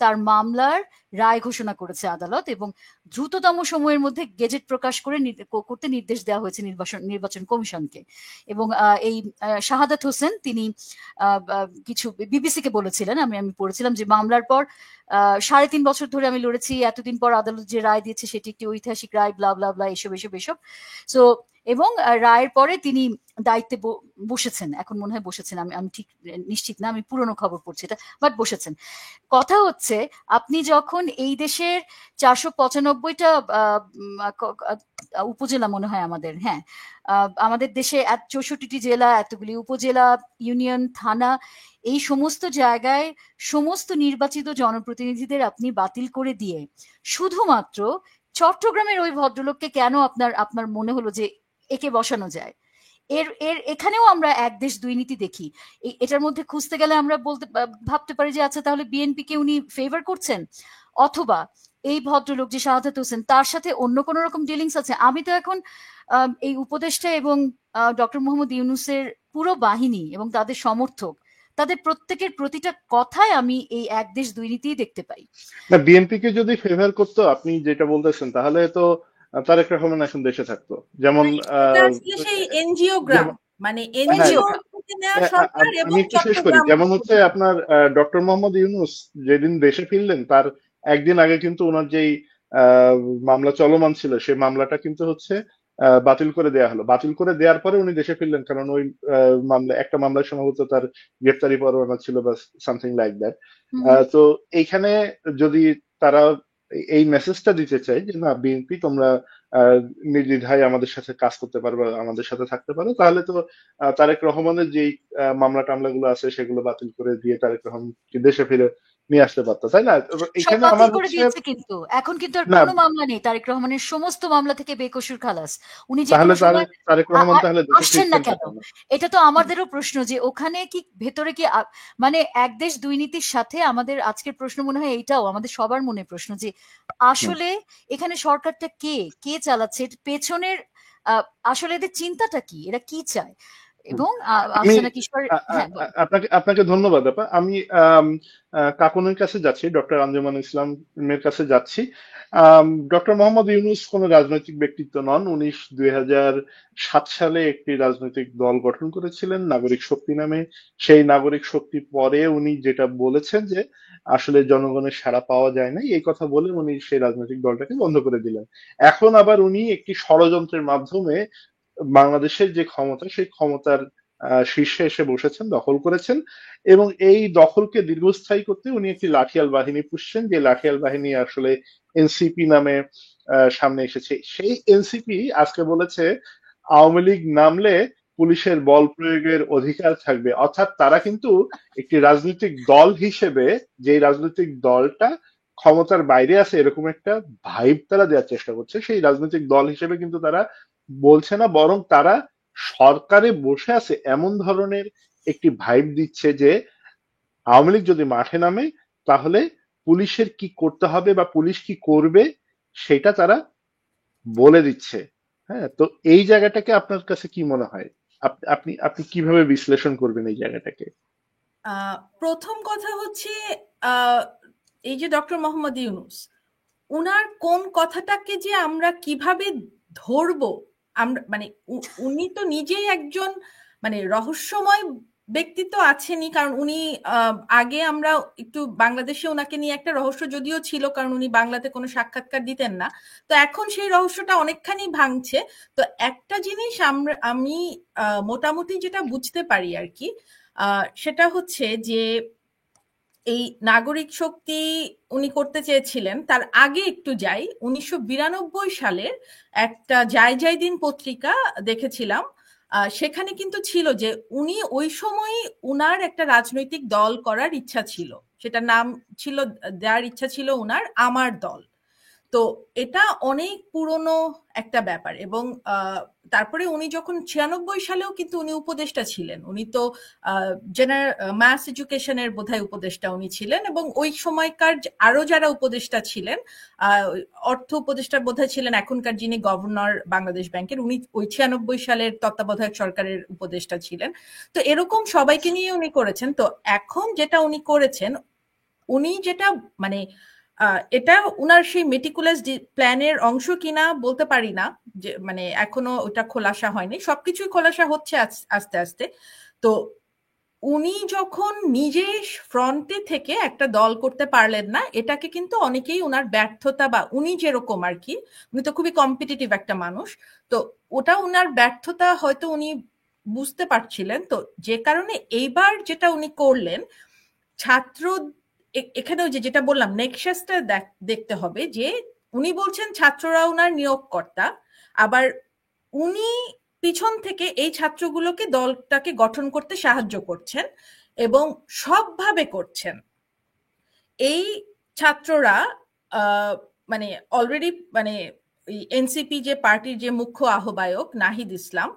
তার মামলার রায় ঘোষণা করেছে আদালত, এবং দ্রুততম সময়ের মধ্যে গেজেট প্রকাশ করতে নির্দেশ দেওয়া হয়েছে নির্বাচন কমিশনকে। এবং এই শাহাদাত হোসেন তিনি কিছু বিবিসিকে বলেছিলেন, আমি পড়েছিলাম যে মামলার পর 3.5 বছর ধরে আমি লড়েছি, এতদিন পর আদালত যে রায় দিয়েছে সেটি একটি ঐতিহাসিক রায়, ব্লা ব্লা ব্লা, এসব। সো এবং রায়ের পরে তিনি দায়িত্বে বসেছেন, এখন মনে হয় বসেছেন, আমি ঠিক নিশ্চিত না, আমি পুরনো খবর পড়ছি এটা, বাট বসেছেন। কথা হচ্ছে, আপনি যখন এই দেশের 495টা উপজেলা মনে হয় আমাদের, হ্যাঁ আমাদের দেশে 64টি জেলা, এতগুলি উপজেলা, ইউনিয়ন, থানা, এই সমস্ত জায়গায় সমস্ত নির্বাচিত জনপ্রতিনিধিদের আপনি বাতিল করে দিয়ে শুধুমাত্র চট্টগ্রামের ওই ভদ্রলোককে কেন আপনার মনে হলো যে একে বসানো যায়? এখানেও আমরা এক দেশ দুই নীতি দেখি। এটার মধ্যে খুঁজতে গেলে আমরা ভাবতে পারি যে আচ্ছা তাহলে বিএনপি কে উনি ফেভার করছেন, অথবা এই ভদ্রলোক যে শাহাদাত হোসেন তার সাথে অন্য কোন রকম ডিলিংস আছে। আমি তো এখন এই উপদেষ্টা এবং ডক্টর মোহাম্মদ ইউনূসের পুরো বাহিনী এবং তাদের সমর্থক, তাদের প্রত্যেকের প্রতিটা কথায় আমি এই এক দেশ দুই নীতিই দেখতে পাই। না, বিএনপি কে যদি ফেভার করতো আপনি যেটা বলতেছেন, তাহলে তো তারেক রহমান এখন দেশে থাকতো। যেমন সেই এনজিওগ্রাম, মানে হ্যাঁ, এনজিও থেকে নেওয়া সরকার এবং আমি একটু শেষ করি। যেমন হচ্ছে আপনার ডক্টর মোহাম্মদ ইউনূস যেদিন দেশে ফিরলেন তার একদিন আগে কিন্তু ওনার যেই মামলা চলমান ছিল সেই মামলাটা কিন্তু হচ্ছে বাতিল করে দেওয়া হলো। বাতিল করে দেওয়ার পরে উনি দেশে ফিরলেন, কারণ ওই একটা মামলায় সম্ভবত তার গ্রেফতারি পরোয়ানা ছিল বা সামথিং লাইক দ্যাট। তো এইখানে যদি তারা এই মেসেজটা দিতে চাই যে না, বিএনপি তোমরা নির্দ্বিধায় আমাদের সাথে কাজ করতে পারবে, আমাদের সাথে থাকতে পারো, তাহলে তো তারেক রহমানের যেই মামলা টামলাগুলো আছে সেগুলো বাতিল করে দিয়ে তারেক রহমানকে দেশে ফিরে নিয়ে আসতে পারতো, তাই না? এখানে আমার হচ্ছে কিন্তু এখন কিন্তু আর না, কোনো মামলা নেই, তারেক রহমানের সমস্ত মামলা থেকে বেকসুর খালাস। উনি যে তাহলে কোনো সময় তারেক রহমান তাহলে দেশে আসছেন না ফিরতেন কেন? কেন? এটা তো আমাদেরও প্রশ্ন যে ওখানে কি ভেতরে কি মানে এক দেশ দুই নীতির সাথে আমাদের আজকের প্রশ্ন মনে হয় এইটাও আমাদের সবার মনে প্রশ্ন যে আসলে এখানে সরকারটা কে চালাচ্ছে, এর পেছনের আসলে এদের চিন্তাটা কি, এরা কি চায়? এবং আমি আফসানা কিশোর, হ্যাঁ আপনাকে ধন্যবাদ আপা। আমি কাকুনের কাছে যাচ্ছি, ডক্টর আঞ্জুমান ইসলামের কাছে যাচ্ছি। ডক্টর মোহাম্মদ ইউনূস কোন রাজনৈতিক ব্যক্তিত্ব নন। উনি 2007 সালে একটি রাজনৈতিক দল গঠন করেছিলেন নাগরিক শক্তি নামে। সেই নাগরিক শক্তি পরে উনি যেটা বলেছেন যে আসলে জনগণের সাড়া পাওয়া যায় না, এই কথা বলে উনি সেই রাজনৈতিক দলটাকে বন্ধ করে দিলেন। এখন আবার উনি একটি ষড়যন্ত্রের মাধ্যমে বাংলাদেশের যে ক্ষমতা সেই ক্ষমতার শীর্ষে এসে বসেছেন, দখল করেছেন, এবং এই দখলকে দীর্ঘস্থায়ী করতে উনি একটি লাঠিয়াল বাহিনী পুষছেন, যে লাঠিয়াল বাহিনী আসলে এনসিপি নামে সামনে এসেছে। সেই এনসিপি আজকে বলেছে আওয়ামী লীগ নামলে পুলিশের বল প্রয়োগের অধিকার থাকবে, অর্থাৎ তারা কিন্তু একটি রাজনৈতিক দল হিসেবে, যে রাজনৈতিক দলটা ক্ষমতার বাইরে আছে এরকম একটা ভাইব তারা দেওয়ার চেষ্টা করছে। সেই রাজনৈতিক দল হিসেবে কিন্তু তারা বলছে না, বরং তারা সরকারে বসে আছে এমন ধরনের একটি ভাইব দিচ্ছে যে আওয়ামী লীগ যদি মাঠে নামে তাহলে পুলিশের কি করতে হবে বা পুলিশ কি করবে সেটা তারা বলে দিচ্ছে। হ্যাঁ, তো এই জায়গাটাকে আপনার কাছে কি মনে হয়? আপনি আপনি কিভাবে বিশ্লেষণ করবেন এই জায়গাটাকে? প্রথম কথা হচ্ছে আহ, এই যে ডক্টর মোহাম্মদ ইউনূস, উনার কোন কথাটাকে যে আমরা কিভাবে ধরবো, আমরা মানে উনি তো নিজেই একজন মানে রহস্যময় ব্যক্তিত্ব আছেনই, কারণ উনি আগে আমরা একটু বাংলাদেশে ওনাকে নিয়ে একটা রহস্য যদিও ছিল, কারণ উনি বাংলাতে কোনো সাক্ষাৎকার দিতেন না। তো এখন সেই রহস্যটা অনেকখানি ভাঙছে। তো একটা জিনিস আমি মোটামুটি যেটা বুঝতে পারি আর কি, সেটা হচ্ছে যে এই নাগরিক শক্তি উনি করতে চেয়েছিলেন। তার আগে একটু যাই, 1992 সালের একটা যাই যাই দিন পত্রিকা দেখেছিলাম। সেখানে কিন্তু ছিল যে উনি ওই সময় উনার একটা রাজনৈতিক দল করার ইচ্ছা ছিল, সেটার নাম ছিল, দেওয়ার ইচ্ছা ছিল উনার আমার দল। তো এটা অনেক পুরনো একটা ব্যাপার। এবং তারপরে উনি যখন 96 সালেও কিন্তু উনি উপদেষ্টা ছিলেন, উনি তো জেনারেল ম্যাথস এডুকেশনের বোধহয় উপদেষ্টা উনি ছিলেন। এবং ওই সময়কার আরো যারা উপদেষ্টা ছিলেন, অর্থ উপদেষ্টা বোধহয় ছিলেন এখনকার যিনি গভর্নর বাংলাদেশ ব্যাংকের, উনি ওই 96 সালের তত্ত্বাবধায়ক সরকারের উপদেষ্টা ছিলেন। তো এরকম সবাইকে নিয়ে উনি করেছেন। তো এখন যেটা উনি করেছেন, উনি যেটা মানে এটা উনার সেই মেটিকুলাস প্ল্যানের অংশ কিনা বলতে পারি না, যে মানে এখনো ওটা খোলাসা হয়নি, সবকিছুই খোলাসা হচ্ছে আস্তে আস্তে। তো উনি যখন নিজে ফ্রন্টে থেকে একটা দল করতে পারলেন না, এটাকে কিন্তু অনেকেই উনার ব্যর্থতা, বা উনি যেরকম আর কি, উনি তো খুবই কম্পিটিটিভ একটা মানুষ, তো ওটা উনার ব্যর্থতা হয়তো উনি বুঝতে পারছিলেন। তো যে কারণে এইবার যেটা উনি করলেন, ছাত্র এখানেও যেটা বললাম, নেক্সাসটা দেখতে হবে যে উনি বলছেন ছাত্ররা উনার নিয়োগকর্তা, আবার উনি পিছন থেকে এই ছাত্রগুলোকে দলটাকে গঠন করতে সাহায্য করছেন এবং সবভাবে করছেন। এই ছাত্ররা মানে অলরেডি মানে এনসিপি যে পার্টির যে মুখ্য আহ্বায়ক নাহিদ ইসলাম,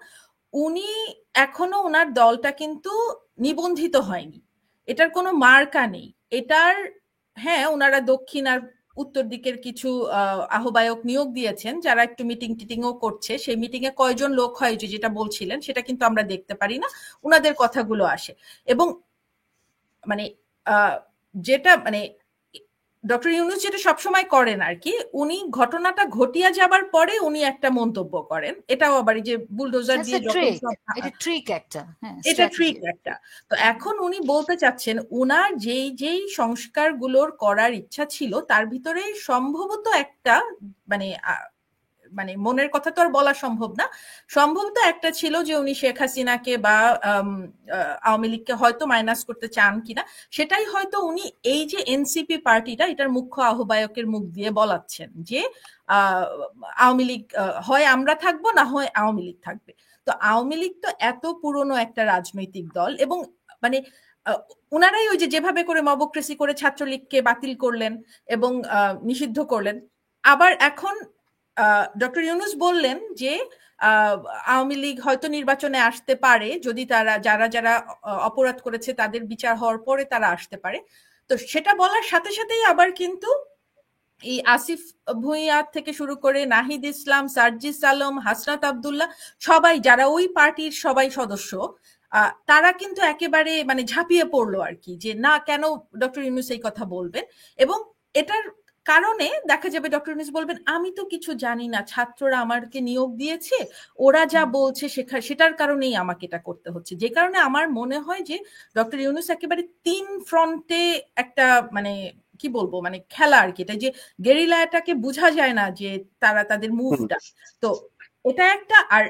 উনি এখনো ওনার দলটা কিন্তু নিবন্ধিত হয়নি, এটার কোনো মার্কা নেই এটার। হ্যাঁ, ওনারা দক্ষিণ আর উত্তর দিকের কিছু আহ্বায়ক নিয়োগ দিয়েছেন, যারা একটু মিটিং টিটিংও করছে। সেই মিটিং এ কয়জন লোক হয় যে যেটা বলছিলেন, সেটা কিন্তু আমরা দেখতে পারি না, ওনাদের কথাগুলো আসে। এবং মানে যেটা মানে ডক্টর ইউনূস যেটা সবসময় করেন আর কি, উনি ঘটনাটা ঘটিয়া যাবার পরে উনি একটা মন্তব্য করেন, এটাও আবার এই যে বুলডোজার দিয়ে যখন এটা ট্রিক একটা, হ্যাঁ, এটা ট্রিক একটা। তো এখন উনি বলতে চাচ্ছেন উনার যেই যেই সংস্কারগুলোর করার ইচ্ছা ছিল তার ভিতরে সম্ভবত একটা মানে মানে মনের কথা তো আর বলা সম্ভব না, সম্ভবত একটা ছিল যে উনি শেখ হাসিনাকে বা আওয়ামী লীগকে হয়তো মাইনাস করতে চান কিনা, সেটাই হয়তো উনি এই যে এনসিপি পার্টিটা এটার মুখ্য আহ্বায়কের মুখ দিয়ে বলাচ্ছেন যে আওয়ামী লীগ হয় আমরা থাকবো, না হয় আওয়ামী লীগ থাকবে। তো আওয়ামী লীগ তো এত পুরনো একটা রাজনৈতিক দল, এবং মানে উনারাই ওই যে যেভাবে করে মবক্রেসি করে ছাত্রলীগকে বাতিল করলেন এবং নিষিদ্ধ করলেন। আবার এখন ডক্টর ইউনূস বললেন যে আওয়ামী লীগ হয়তো নির্বাচনে আসতে পারে, যদি তারা যারা যারা অপরাধ করেছে তাদের বিচার হওয়ার পরে তারা আসতে পারে। তো সেটা বলার সাথে সাথেই আবার কিন্তু এই আসিফ ভুঁইয়া থেকে শুরু করে নাহিদ ইসলাম, সার্জিস আলম, হাসনাত আব্দুল্লাহ, সবাই যারা ওই পার্টির সবাই সদস্য, তারা কিন্তু একেবারে মানে ঝাঁপিয়ে পড়লো আর কি, যে না কেন ডক্টর ইউনূস এই কথা বলবেন। এবং এটার কারণে দেখা যাবে ডক্টর ইউনূস বলবেন আমি তো কিছু জানি না, ছাত্ররা আমাকে নিয়োগ দিয়েছে, ওরা যা বলছে সেটার কারণেই আমাকে এটা করতে হচ্ছে। যে কারণে আমার মনে হয় যে ডক্টর ইউনূস একেবারে 3 ফ্রন্টে একটা মানে কি বলবো মানে খেলা আর কি, এটা যে গেরিলা অ্যাটাকে বোঝা যায় না যে তারা তাদের মুভটা। তো এটা একটা। আর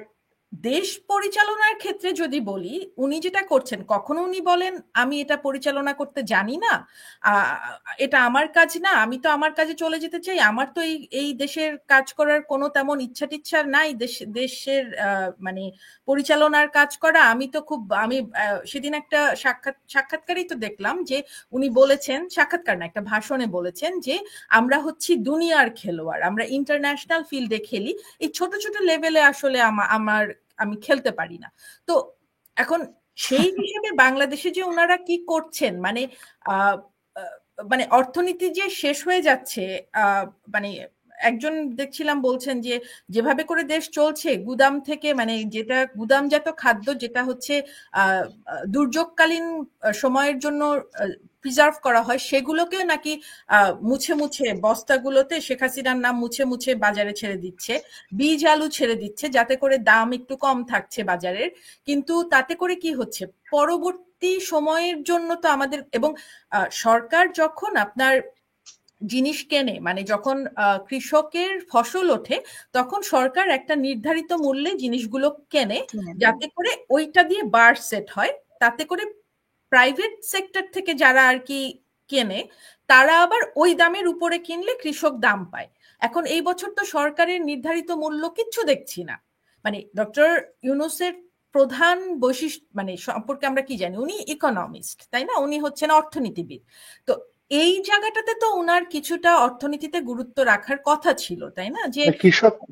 দেশ পরিচালনার ক্ষেত্রে যদি বলি, উনি যেটা করছেন, কখনো উনি বলেন আমি এটা পরিচালনা করতে জানি না, এটা আমার কাজ না, আমি তো আমার কাজে চলে যেতে চাই, আমার তো এই দেশের কাজ করার কোনো তেমন ইচ্ছা টিচ্ছা নাই, দেশের মানে পরিচালনার কাজ করা। আমি তো খুব আমি সেদিন একটা সাক্ষাৎকারেই তো দেখলাম যে উনি বলেছেন, সাক্ষাৎকার না একটা ভাষণে বলেছেন যে আমরা হচ্ছি দুনিয়ার খেলোয়াড়, আমরা ইন্টারন্যাশনাল ফিল্ডে খেলি, এই ছোট ছোট লেভেলে আসলে আমি খেলতে পারি না। তো এখন সেই হিসেবে বাংলাদেশে যে ওনারা কি করছেন, মানে মানে অর্থনীতি যে শেষ হয়ে যাচ্ছে, মানে একজন দেখছিলাম বলছেন যে যেভাবে করে দেশ চলছে গুদাম থেকে মানে যেটা গুদামজাত খাদ্য যেটা হচ্ছে দুর্যোগকালীন সময়ের জন্য প্রিজার্ভ করা হয় সেগুলোকেও নাকি মুছে মুছে বস্তাগুলোতে শেখ হাসিনার নাম মুছে মুছে বাজারে ছেড়ে দিচ্ছে, বীজ আলু ছেড়ে দিচ্ছে যাতে করে দাম একটু কম থাকছে বাজারের। কিন্তু তাতে করে কি হচ্ছে পরবর্তী সময়ের জন্য তো আমাদের এবং সরকার যখন আপনার জিনিস কেনে মানে যখন কৃষকের ফসল ওঠে তখন সরকার একটা নির্ধারিত মূল্যে জিনিসগুলো কেনে যাতে করে ওইটা দিয়ে বার সেট হয়, তাতে করে প্রাইভেট সেক্টর থেকে যারা আর কি কেনে তারা আবার ওই দামের উপরে কিনলে কৃষক দাম পায়। এখন এই বছর তো সরকারের নির্ধারিত মূল্য কিচ্ছু দেখছি না। মানে ডক্টর ইউনূসের প্রধান বৈশিষ্ট্য মানে সম্পর্কে আমরা কি জানি, উনি ইকোনমিস্ট তাই না, উনি হচ্ছেন অর্থনীতিবিদ। তো এই জায়গাটাতে তো ওনার কিছুটা অর্থনীতিতে গুরুত্ব রাখার কথা ছিল তাই না, যে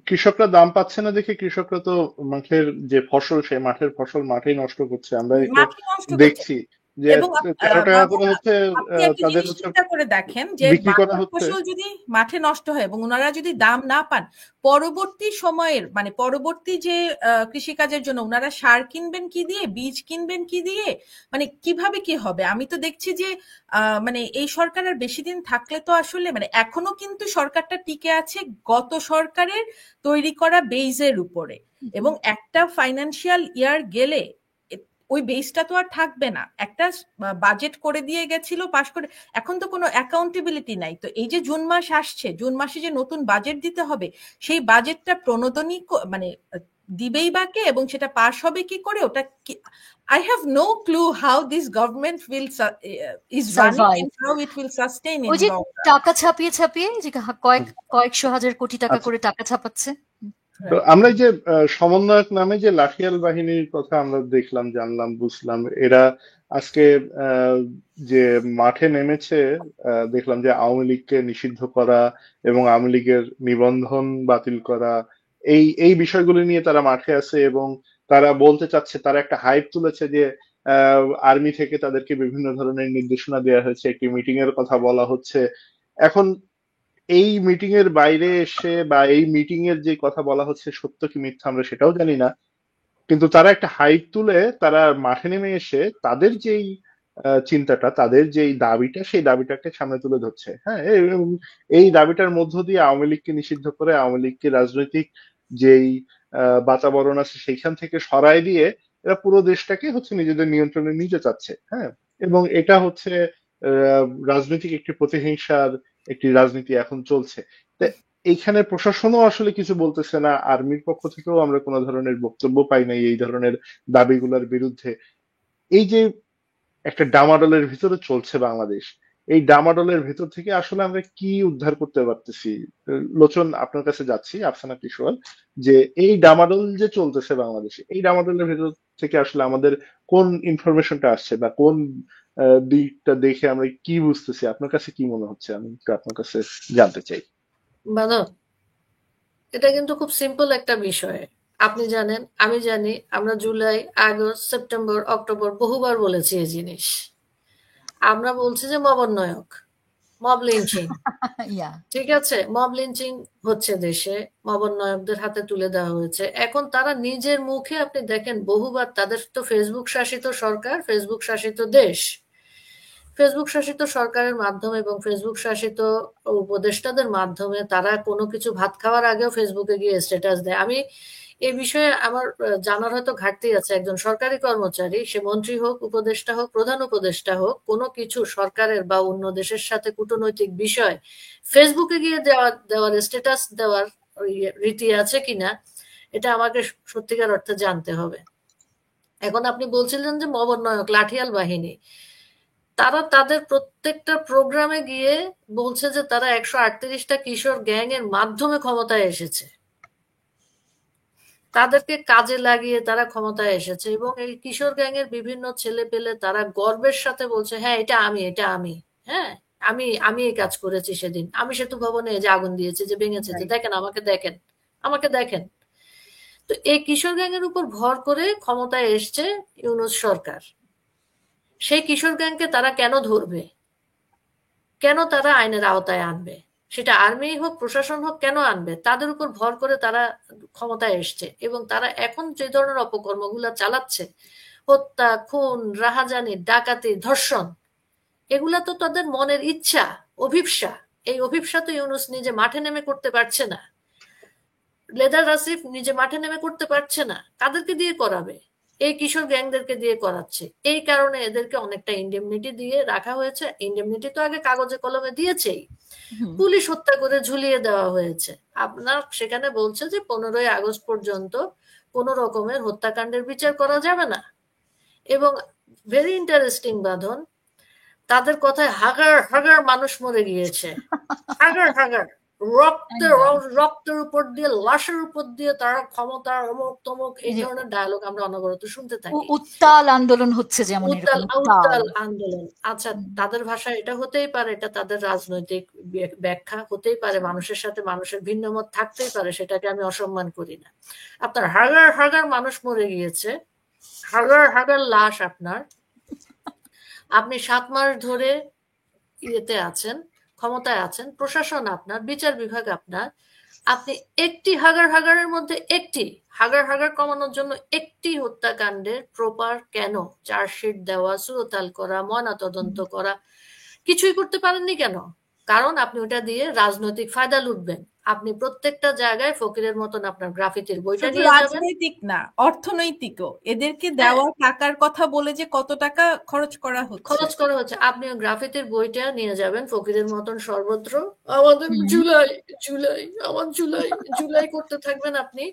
কৃষকরা দাম পাচ্ছে না দেখে কৃষকরা তো মাঠের যে ফসল সেই মাঠের ফসল মাঠেই নষ্ট করছে। আমরা এই তো মাটি নষ্ট করছে। দেখছি যে এবং 13 টাকা করে হচ্ছে আপনি একটা তাদের জিনিস হচ্ছে চিন্তা করে দেখেন যে বিক্রি করা বাংলার হচ্ছে। ফসল যদি মাঠে নষ্ট হয় এবং ওনারা যদি দাম না পান পরবর্তী সময়ের মানে পরবর্তী যে কৃষিকাজের জন্য ওনারা সার কিনবেন কি দিয়ে, বীজ কিনবেন কি দিয়ে, মানে কিভাবে কি হবে। আমি তো দেখছি যে মানে এই সরকার আর বেশি দিন থাকলে তো আসলে মানে এখনো কিন্তু সরকারটা টিকে আছে গত সরকারের তৈরি করা বেইজের উপরে, এবং একটা ফাইন্যান্সিয়াল ইয়ার গেলে ওই বেসটা তো আর থাকবে না। একটা বাজেট করে দিয়ে গেছিল পাশ করে, এখন তো কোনো অ্যাকাউন্টেবিলিটি নাই। তো এই যে জুন মাস আসছে, জুন মাসে যে নতুন বাজেট দিতে হবে সেই বাজেটটা প্রণোদনী মানে দিবেই বা কে এবং সেটা পাস হবে কি করে, ওটা I have no clue how this government will is running and how it will sustain in ওই যে long run. টাকা ছাপিয়ে ছাপিয়ে যে কয়েকশো হাজার কোটি টাকা করে টাকা ছাপাচ্ছে। তো আমরা যে সমন্বয়ক নামে যে লাঠিয়াল বাহিনীর কথা আমরা দেখলাম, জানলাম, বুঝলাম, এরা আজকে যে মাঠে নেমেছে, দেখলাম যে আওয়ামী লীগকে নিষিদ্ধ করা এবং আওয়ামী লীগের নিবন্ধন বাতিল করা, এই বিষয়গুলো নিয়ে তারা মাঠে আছে এবং তারা বলতে চাচ্ছে, তারা একটা হাইপ তুলেছে যে আর্মি থেকে তাদেরকে বিভিন্ন ধরনের নির্দেশনা দেওয়া হয়েছে, একটি মিটিং এর কথা বলা হচ্ছে। এখন এই মিটিং এর বাইরে এসে বা এই মিটিং এর যে কথা বলা হচ্ছে সত্য কি মিথ্যা আমরা সেটাও জানি না, কিন্তু তারা একটা হাইপ তুলে তারা মাঠে নেমে এসে তাদের যেই চিন্তাটা, তাদের যেই দাবিটা, সেই দাবিটাকে সামনে তুলে ধরছে। হ্যাঁ, এই দাবিটার মধ্য দিয়ে আওয়ামী লীগকে নিষিদ্ধ করে আওয়ামী লীগকে রাজনৈতিক যেই বাতাবরণ আছে সেইখান থেকে সরায় দিয়ে এরা পুরো দেশটাকে হচ্ছে নিজেদের নিয়ন্ত্রণে নিতে চাচ্ছে। হ্যাঁ, এবং এটা হচ্ছে রাজনৈতিক একটি প্রতিহিংসার একটি রাজনীতি এখন চলছে। এইখানে প্রশাসনও আসলে কিছু বলতেছে না, আর্মির পক্ষ থেকেও আমরা কোনো ধরনের বক্তব্য পাই নাই এই ধরনের দাবিগুলোর বিরুদ্ধে। এই যে একটা ডামাডোলের ভিতরে চলছে বাংলাদেশ, এই ডামাডোলের ভিতর থেকে আসলে আমরা কি উদ্ধার করতে পারতেছি? লোচন, আপনার কাছে যাচ্ছি, আফসানা কিশোর, যে এই ডামাডোল যে চলতেছে বাংলাদেশে, এই ডামাডোলের ভিতর থেকে আসলে আমাদের কোন ইনফরমেশনটা আসছে বা কোন দিকটা দেখে আমরা কি বুঝতেছি? আপনার কাছে কি মনে হচ্ছে? আমি একটু আপনার কাছে জানতে চাই। মানব, এটা কিন্তু খুব সিম্পল একটা বিষয়। আপনি জানেন, আমি জানি, আমরা জুলাই, আগস্ট, সেপ্টেম্বর, অক্টোবর বহুবার বলেছি এই জিনিস। আমরা বলছি যে মবন্বয়ক, মব লিঞ্চিং, ঠিক আছে, মব লিঞ্চিং হচ্ছে দেশে, মবন্বয়কদের হাতে তুলে দেওয়া হয়েছে। এখন তারা নিজের মুখে আপনি দেখেন বহুবার, তাদের তো ফেসবুক শাসিত সরকার, ফেসবুক শাসিত দেশ, ফেসবুক শাসিত সরকারের মাধ্যমে এবং ফেসবুক শাসিত উপদেষ্টাদের মাধ্যমে তারা কোনো কিছু ভাত খাওয়ার আগেও ফেসবুকে গিয়ে স্ট্যাটাস দেয়। আমি এই বিষয়ে আমার জানার হয়তো ঘাটতি আছে। একজন সরকারি কর্মচারী, সে মন্ত্রী হোক, উপদেষ্টা হোক, প্রধান উপদেষ্টা হোক, কোনো কিছু সরকারের বা অন্য দেশের সাথে কূটনৈতিক বিষয় ফেসবুকে গিয়ে দেওয়ার স্ট্যাটাস দেওয়ার রীতি আছে কিনা এটা আমাকে সত্যিকার অর্থে জানতে হবে। এখন আপনি বলছিলেন যে মবন্বয়ক, লাঠিয়াল বাহিনী, তারা তাদের প্রত্যেকটা প্রোগ্রামে গিয়ে বলছে যে তারা 138টা কিশোর গ্যাং এর মাধ্যমে ক্ষমতায় এসেছে, তাদেরকে কাজে লাগিয়ে তারা ক্ষমতায় এসেছে। এবং এই কিশোর গ্যাং এর বিভিন্ন ছেলে পেলে তারা গর্বের সাথে বলছে, হ্যাঁ এটা আমি, এটা আমি, হ্যাঁ আমি এই কাজ করেছি, সেদিন আমি সেতু ভবনে যে আগুন দিয়েছি, যে ভেঙেছে, যে দেখেন আমাকে, দেখেন আমাকে, দেখেন। তো এই কিশোর গ্যাং এর উপর ভর করে ক্ষমতায় এসছে ইউনূস সরকার। সেই কিশোর গ্যাংকে তারা কেন ধরবে, কেন তারা আইনের আওতায় আনবে, সেটা আর্মি হোক প্রশাসন হোক, কেন আনবে? তাদের উপর ভর করে তারা ক্ষমতায় এসছে, এবং তারা এখন যে ধরনের অপকর্মগুলো চালাচ্ছে, হত্যা, খুন, রাহাজানি, ডাকাতি, ধর্ষণ, এগুলা তো তাদের মনের ইচ্ছা, অভিপ্সা। এই অভিপ্সা তো ইউনূস নিজে মাঠে নেমে করতে পারছে না, লেদার আসিফ নিজে মাঠে নেমে করতে পারছে না, কাদেরকে দিয়ে করাবে? এই কিশোর গ্যাংদেরকে দিয়ে করাচ্ছে। এই কারণে এদেরকে অনেকটা ইন্ডেমনিটি দিয়ে রাখা হয়েছে। ইন্ডেমনিটি তো আগে কাগজে কলমে দিয়েছেই, হুম। পুলিশ হত্যা করে ঝুলিয়ে দেওয়া হয়েছে। আপনার সেখানে বলছে যে 15ই আগস্ট পর্যন্ত কোন রকমের হত্যাকাণ্ডের বিচার করা যাবে না। এবং ভেরি ইন্টারেস্টিং বাঁধন, তাদের কথায় হাগার হাগার মানুষ মরে গিয়েছে, হাগার হাগার রক্তের উপর দিয়ে, লাশের উপর দিয়ে তারা ক্ষমতার অমুক তমুক, এই ধরনের ডায়লগ আমরা অনবরত শুনতে থাকি। উত্তাল আন্দোলন হচ্ছে, যেমন এরকম উত্তাল আন্দোলন। আচ্ছা, তাদের ভাষায় এটা হতেই পারে, এটা তাদের রাজনৈতিক ব্যাখ্যা হতেই পারে, মানুষের সাথে মানুষের ভিন্ন মত থাকতেই পারে, সেটাকে আমি অসম্মান করি না। আপনার হাগার হাগার মানুষ মরে গিয়েছে, হাগার হাগার লাশ আপনার, আপনি 7 মাস ধরে ইয়েতে আছেন, ক্ষমতায় আছেন, প্রশাসন আপনার, বিচার বিভাগ আপনার, আপনি একটি হাগার হাগারের মধ্যে একটি হাগার হাগার কমানোর জন্য একটি হত্যাকাণ্ডের প্রপার কেন চার্জশিট দেওয়া, সুরতাল করা, ময়নাতদন্ত করা কিছুই করতে পারেননি কেন? কারণ আপনি ওটা দিয়ে রাজনৈতিক ফায়দা লুটবেন। আপনি প্রত্যেকটা জায়গায় ফকিরের মতন আপনার গ্রাফিতির বইটা শুধু নিয়ে যাবেন। রাজনৈতিক না, অর্থনৈতিকও। এদেরকে দেওয়া টাকার কথা বলে যে কত টাকা খরচ করা হচ্ছে। আপনি ওই গ্রাফিতির বইটা নিয়ে যাবেন ফকিরের মতন সর্বত্র, আমাদের জুলাই জুলাই, আমার জুলাই জুলাই করতে থাকবেন আপনি,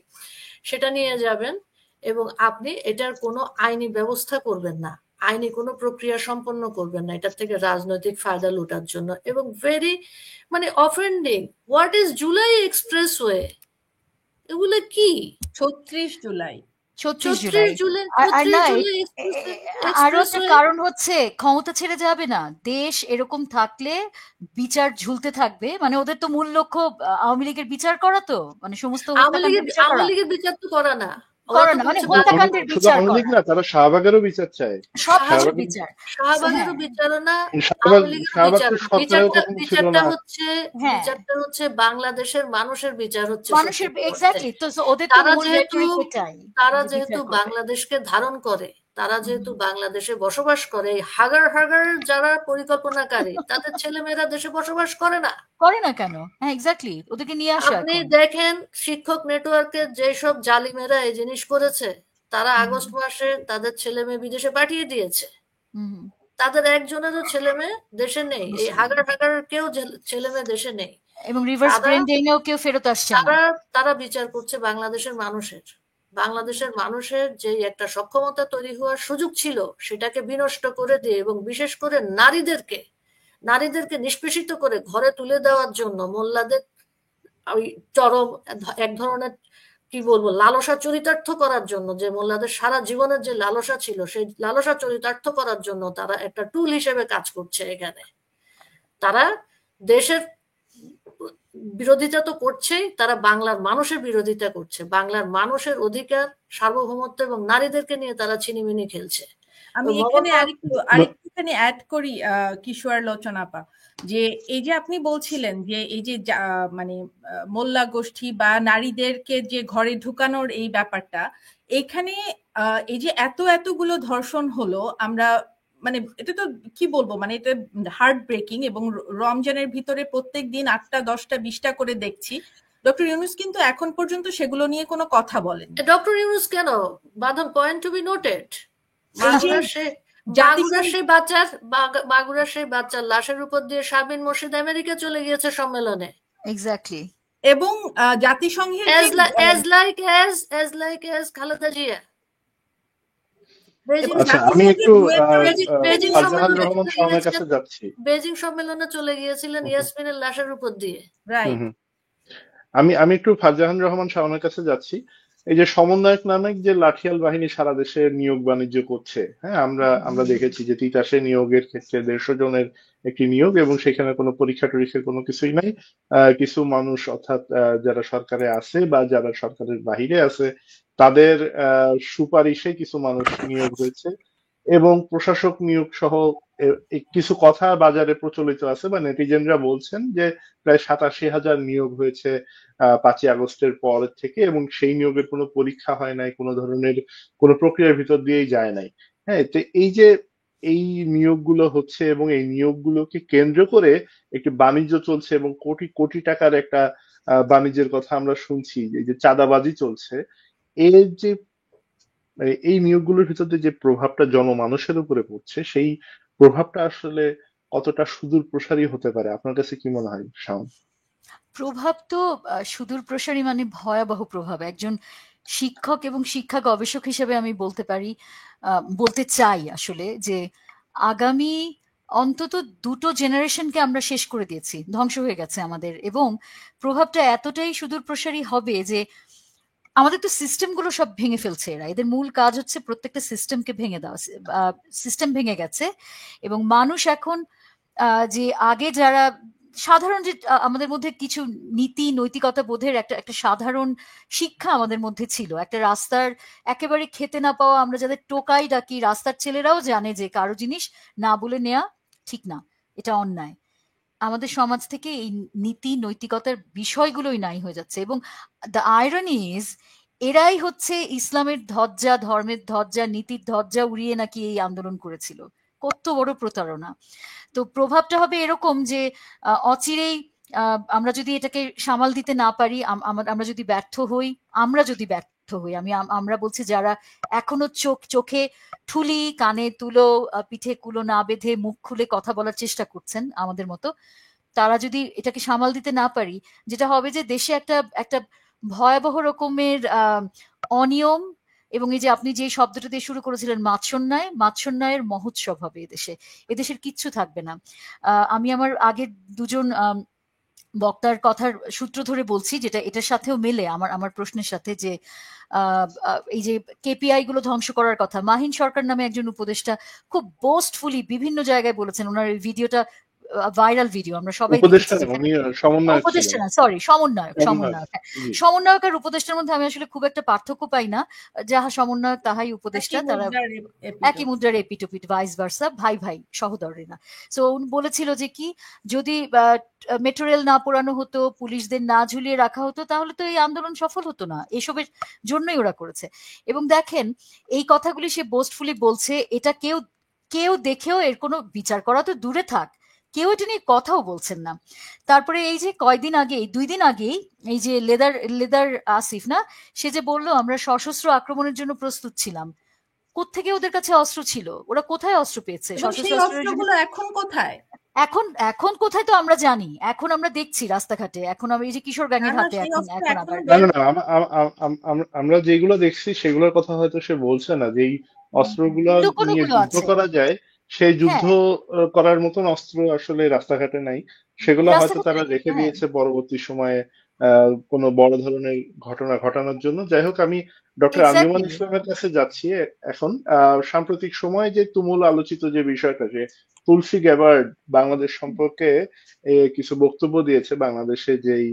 সেটা নিয়ে যাবেন। এবং আপনি এটার কোনো আইনি ব্যবস্থা করবেন না, আইনি কোনো প্রক্রিয়া সম্পন্ন করবেন না, এটার থেকে রাজনৈতিক ফায়দা লুটার জন্য। এবং very offending, what is July expressway? এগুলো কি? 36 জুলাই। 36 জুলাই। আর না, আরো একটা কারণ হচ্ছে ক্ষমতা ছেড়ে যাবে না দেশ, এরকম থাকলে বিচার ঝুলতে থাকবে। মানে ওদের তো মূল লক্ষ্য আওয়ামী লীগের বিচার করা, তো মানে সমস্ত আওয়ামী লীগের বিচার তো করা না, মানে হত্যাকাণ্ডের বিচার আওয়ামী লীগ না, তারা শাহবাগেরও বিচার চায়, সব কিছুর বিচার। শাহবাগেরও বিচার না, বিচারটা হচ্ছে বাংলাদেশের মানুষের বিচার হচ্ছে। মানুষের এক্স্যাক্টলি। তো ওদের তারা যেহেতু বাংলাদেশকে ধারণ করে, তারা যেহেতু বাংলাদেশে বসবাস করে, হাগার হাগার যারা পরিকল্পনাকারী, তাদের ছেলেমেয়েরা দেশে বসবাস করে না কেন? হ্যাঁ, এক্স্যাক্টলি, ওদেরকে নিয়ে আসো। আপনি দেখেন শিক্ষক নেটওয়ার্কের যেসব জালিমেরা এই জিনিস করেছে, তারা আগস্ট মাসে তাদের ছেলে মেয়ে বিদেশে পাঠিয়ে দিয়েছে, তাদের একজনেরও ছেলে মেয়ে দেশে নেই, এই হাগার হাগার কেউ ছেলে মেয়ে দেশে নেই, এবং রিভার্স ব্রেন্ডেও কেউ ফেরত আসছে না। তারা বিচার করছে বাংলাদেশের মানুষের যে একটা সক্ষমতা তৈরি হওয়ার সুযোগ ছিল, সেটাকে বিনষ্ট করে দিয়ে, এবং বিশেষ করে নারীদেরকে নিষ্পেষিত করে ঘরে তুলে দেওয়ার জন্য মোল্লাদের ওই চরম এক ধরনের কি বলবো লালসা চরিতার্থ করার জন্য, যে মোল্লাদের সারা জীবনের যে লালসা ছিল, সেই লালসা চরিতার্থ করার জন্য তারা একটা টুল হিসেবে কাজ করছে। এখানে তারা দেশের বিরোধিতা তো করছেই, তারা বাংলার মানুষের বিরোধিতা করছে, বাংলার মানুষের অধিকার, সার্বভৌমত্ব এবং নারীদেরকে নিয়ে তারা ছিনিমিনি খেলছে। আমি এখানে আরেকটুখানি অ্যাড করি কিশোর লোচনাপা, যে এই যে আপনি বলছিলেন যে এই যে মানে মোল্লা গোষ্ঠী বা নারীদেরকে যে ঘরে ঢুকানোর এই ব্যাপারটা, এখানে এই যে এতগুলো ধর্ষণ হলো, আমরা মানে এটা তো কি বলবো, মানে এটা হার্ট ব্রেকিং। এবং রমজানের ভিতরে প্রত্যেক দিন 8টা 10টা 20টা করে দেখছি। ডক্টর ইউনূস কিন্তু এখন পর্যন্ত সেগুলো নিয়ে কোনো কথা বলেন। ডক্টর ইউনূস কেন? বাঁধন পয়েন্ট টু বি নোটেড, বাগুড়ার সেই বাচ্চার লাশের উপর দিয়ে শাবিন মুর্শিদ আমেরিকা চলে গিয়েছে সম্মেলনে। এক্স্যাক্টলি। এবং জাতিসংঘের খালেদা জিয়া। আমি একটু ফারজাহান রহমান শাওনের কাছে যাচ্ছি। বেজিং সম্মেলনে চলে গিয়েছিলেন ইয়াসমিনের লাশের উপর দিয়ে। আমি একটু ফারজাহান রহমান শাওনের কাছে যাচ্ছি। এই যে সমন্বয়ক নামক যে লাঠিয়াল বাহিনী সারা দেশে নিয়োগ বাণিজ্য করছে, হ্যাঁ, আমরা দেখেছি যে তিতাসে নিয়োগের ক্ষেত্রে 150 জনের একটি নিয়োগ, এবং সেখানে কোনো পরীক্ষা টরীক্ষা কোনো কিছুই নাই। কিছু মানুষ, অর্থাৎ যারা সরকারে আছে বা যারা সরকারের বাহিরে আছে, তাদের সুপারিশে কিছু মানুষ নিয়োগ হয়েছে। এবং প্রশাসক নিয়োগ সহ কিছু কথা বাজারে প্রচলিত আছে বা নেটিজেনরা বলছেন যে প্রায় 87,000 নিয়োগ হয়েছে 5ই আগস্টের পর থেকে, এবং সেই নিয়োগের কোনো পরীক্ষা হয় নাই, কোনো ধরনের কোনো প্রক্রিয়ার ভিতর দিয়েই যায় নাই। হ্যাঁ, তো এই যে এই নিয়োগগুলো হচ্ছে এবং এই নিয়োগগুলোকে কেন্দ্র করে একটি বাণিজ্য চলছে এবং কোটি কোটি টাকার একটা বাণিজ্যের কথা আমরা শুনছি, এই যে চাঁদাবাজি চলছে, এর যে এই নিয়োগগুলোর ভিতর দিয়ে যে প্রভাবটা জনমানুষের উপরে পড়ছে, সেই প্রভাবটা আসলে কতটা সুদূর প্রসারী হতে পারে আপনার কাছে কি মনে হয়, শাওন? প্রভাব তো সুদূর প্রসারী, মানে ভয়াবহ প্রভাব। একজন শিক্ষক এবং শিক্ষা গবেষক হিসেবে আমি বলতে পারি, বলতে চাই আসলে যে আগামী অন্তত 2টো জেনারেশনকে আমরা শেষ করে দিয়েছি, ধ্বংস হয়ে গেছে আমাদের। এবং প্রভাবটা এতটাই সুদূর প্রসারী হবে যে আমাদের তো সিস্টেমগুলো সব ভেঙে ফেলছে এরা। এদের মূল কাজ হচ্ছে প্রত্যেকটা সিস্টেমকে ভেঙে দেওয়া। সিস্টেম ভেঙে গেছে এবং মানুষ এখন যে আগে যারা সাধারণ, যে আমাদের মধ্যে কিছু নীতি নৈতিকতা বোধের একটা একটা সাধারণ শিক্ষা আমাদের মধ্যে ছিল, একটা রাস্তার একেবারে খেতে না পাওয়া আমরা যাদের টোকাই ডাকি, রাস্তার ছেলেরাও জানে যে কারো জিনিস না বলে নেওয়া ঠিক না, এটা অন্যায়। আমাদের সমাজ থেকে এই নীতি নৈতিকতার বিষয়গুলোই নাই হয়ে যাচ্ছে। এবং দ্য আয়রনি ইজ, এরাই হচ্ছে ইসলামের ধ্বজা, ধর্মের ধ্বজা, নীতির ধ্বজা উড়িয়ে নাকি এই আন্দোলন করেছিল। কত বড় প্রতারণা! তো প্রভাবটা হবে এরকম যে অচিরেই আমরা যদি এটাকে সামাল দিতে না পারি, আমরা যদি ব্যর্থ হই, আমরা বলছি যারা এখনো চোখে ঠুলি, কানে তুলো, পিঠে কুলো না বেঁধে মুখ খুলে কথা বলার চেষ্টা করছেন আমাদের মতো, তারা যদি এটাকে সামাল দিতে না পারি, যেটা হবে যে দেশে একটা একটা ভয়াবহ রকমের অনিয়ম, এবং এই যে আপনি যে শব্দটা দিয়ে শুরু করেছিলেন মাৎসন্যায়ের মহোৎসব হবে এদেশে। এদেশের কিচ্ছু থাকবে না। আমি আমার আগের দুজন বক্তার কথার সূত্র ধরে বলছি, যেটা এটার সাথেও মেলে আমার প্রশ্নের সাথে, যে এই যে কেপিআই গুলো ধ্বংস করার কথা মাহিন সরকার নামে একজন উপদেষ্টা খুব বোস্টফুলি বিভিন্ন জায়গায় বলেছেন। ওনার এই ভিডিওটা ভাইরাল ভিডিও, আমরা সবাই উপদেষ্টা দেখেছি। না, উনি সমন্বয়ক উপদেষ্টা ছিলেন। না, সরি, সমন্বয়ক। সমন্বয়ক, হ্যাঁ। জি। সমন্বয়ক আর উপদেষ্টার মধ্যে আমি আসলে খুব একটা পার্থক্য পাই না। যাহা সমন্বয়ক তাহাই উপদেষ্টা, একই তারা মুদ্রার একই মুদ্রার এপিটোপিট, ভাইস ভার্সা, ভাই ভাই সহোদরেরা। সো উনি বলেছিল যে কি, যদি মেট্রো রেল না পোড়ানো হতো, পুলিশদের না ঝুলিয়ে রাখা হতো, তাহলে তো এই আন্দোলন সফল হতো না। এসবের জন্যই ওরা করেছে। এবং দেখেন, এই কথাগুলি সে বোস্টফুলি বলছে, এটা কেউ কেউ দেখেও এর কোনো বিচার করা তো দূরে থাক, কেউ এটা নিয়ে কথাও বলছেন না। তারপরে এই যে কয়দিন আগেই, 2 দিন আগেই, এই যে লেদার আসিফ না, সে যে বললো আমরা সশস্ত্র আক্রমণের জন্য প্রস্তুত ছিলাম। কোত্থেকে ওদের কাছে অস্ত্র ছিল? ওরা কোথায় অস্ত্র পেয়েছে? এবং সশস্ত্র সেই অস্ত্রের জন্য অস্ত্রগুলো এখন কোথায়? এখন এখন কোথায় তো আমরা জানি, এখন আমরা দেখছি রাস্তাঘাটে, এখন আমি এই যে কিশোর গ্যাংয়ের না, হাতে সেই এখন অস্ত্র এখন এখনো আবার না বের না না, আমরা যেগুলো দেখছি সেগুলোর কথা হয়তো সে বলছে না, যে এই অস্ত্রগুলো নিয়ে লুকোনোগুলো যুদ্ধ আছে। করা যায়, সেই যুদ্ধ হ্যাঁ, করার মতন অস্ত্র আসলে রাস্তাঘাটে নাই। সেগুলো হয়তো রাস্তাঘাটে তারা রেখে হ্যাঁ, দিয়েছে পরবর্তী সময়ে কোনো বড় ধরনের ঘটনা ঘটানোর জন্য। যাই হোক, আমি ডক্টর আঞ্জুমান এক্স্যাক্টলি। ইসলামের কাছে যাচ্ছি এখন। সাম্প্রতিক সময়ে যে তুমুল আলোচিত যে বিষয়টা, যে তুলসী গ্যাবার্ড বাংলাদেশ সম্পর্কে কিছু বক্তব্য দিয়েছে, বাংলাদেশে যেই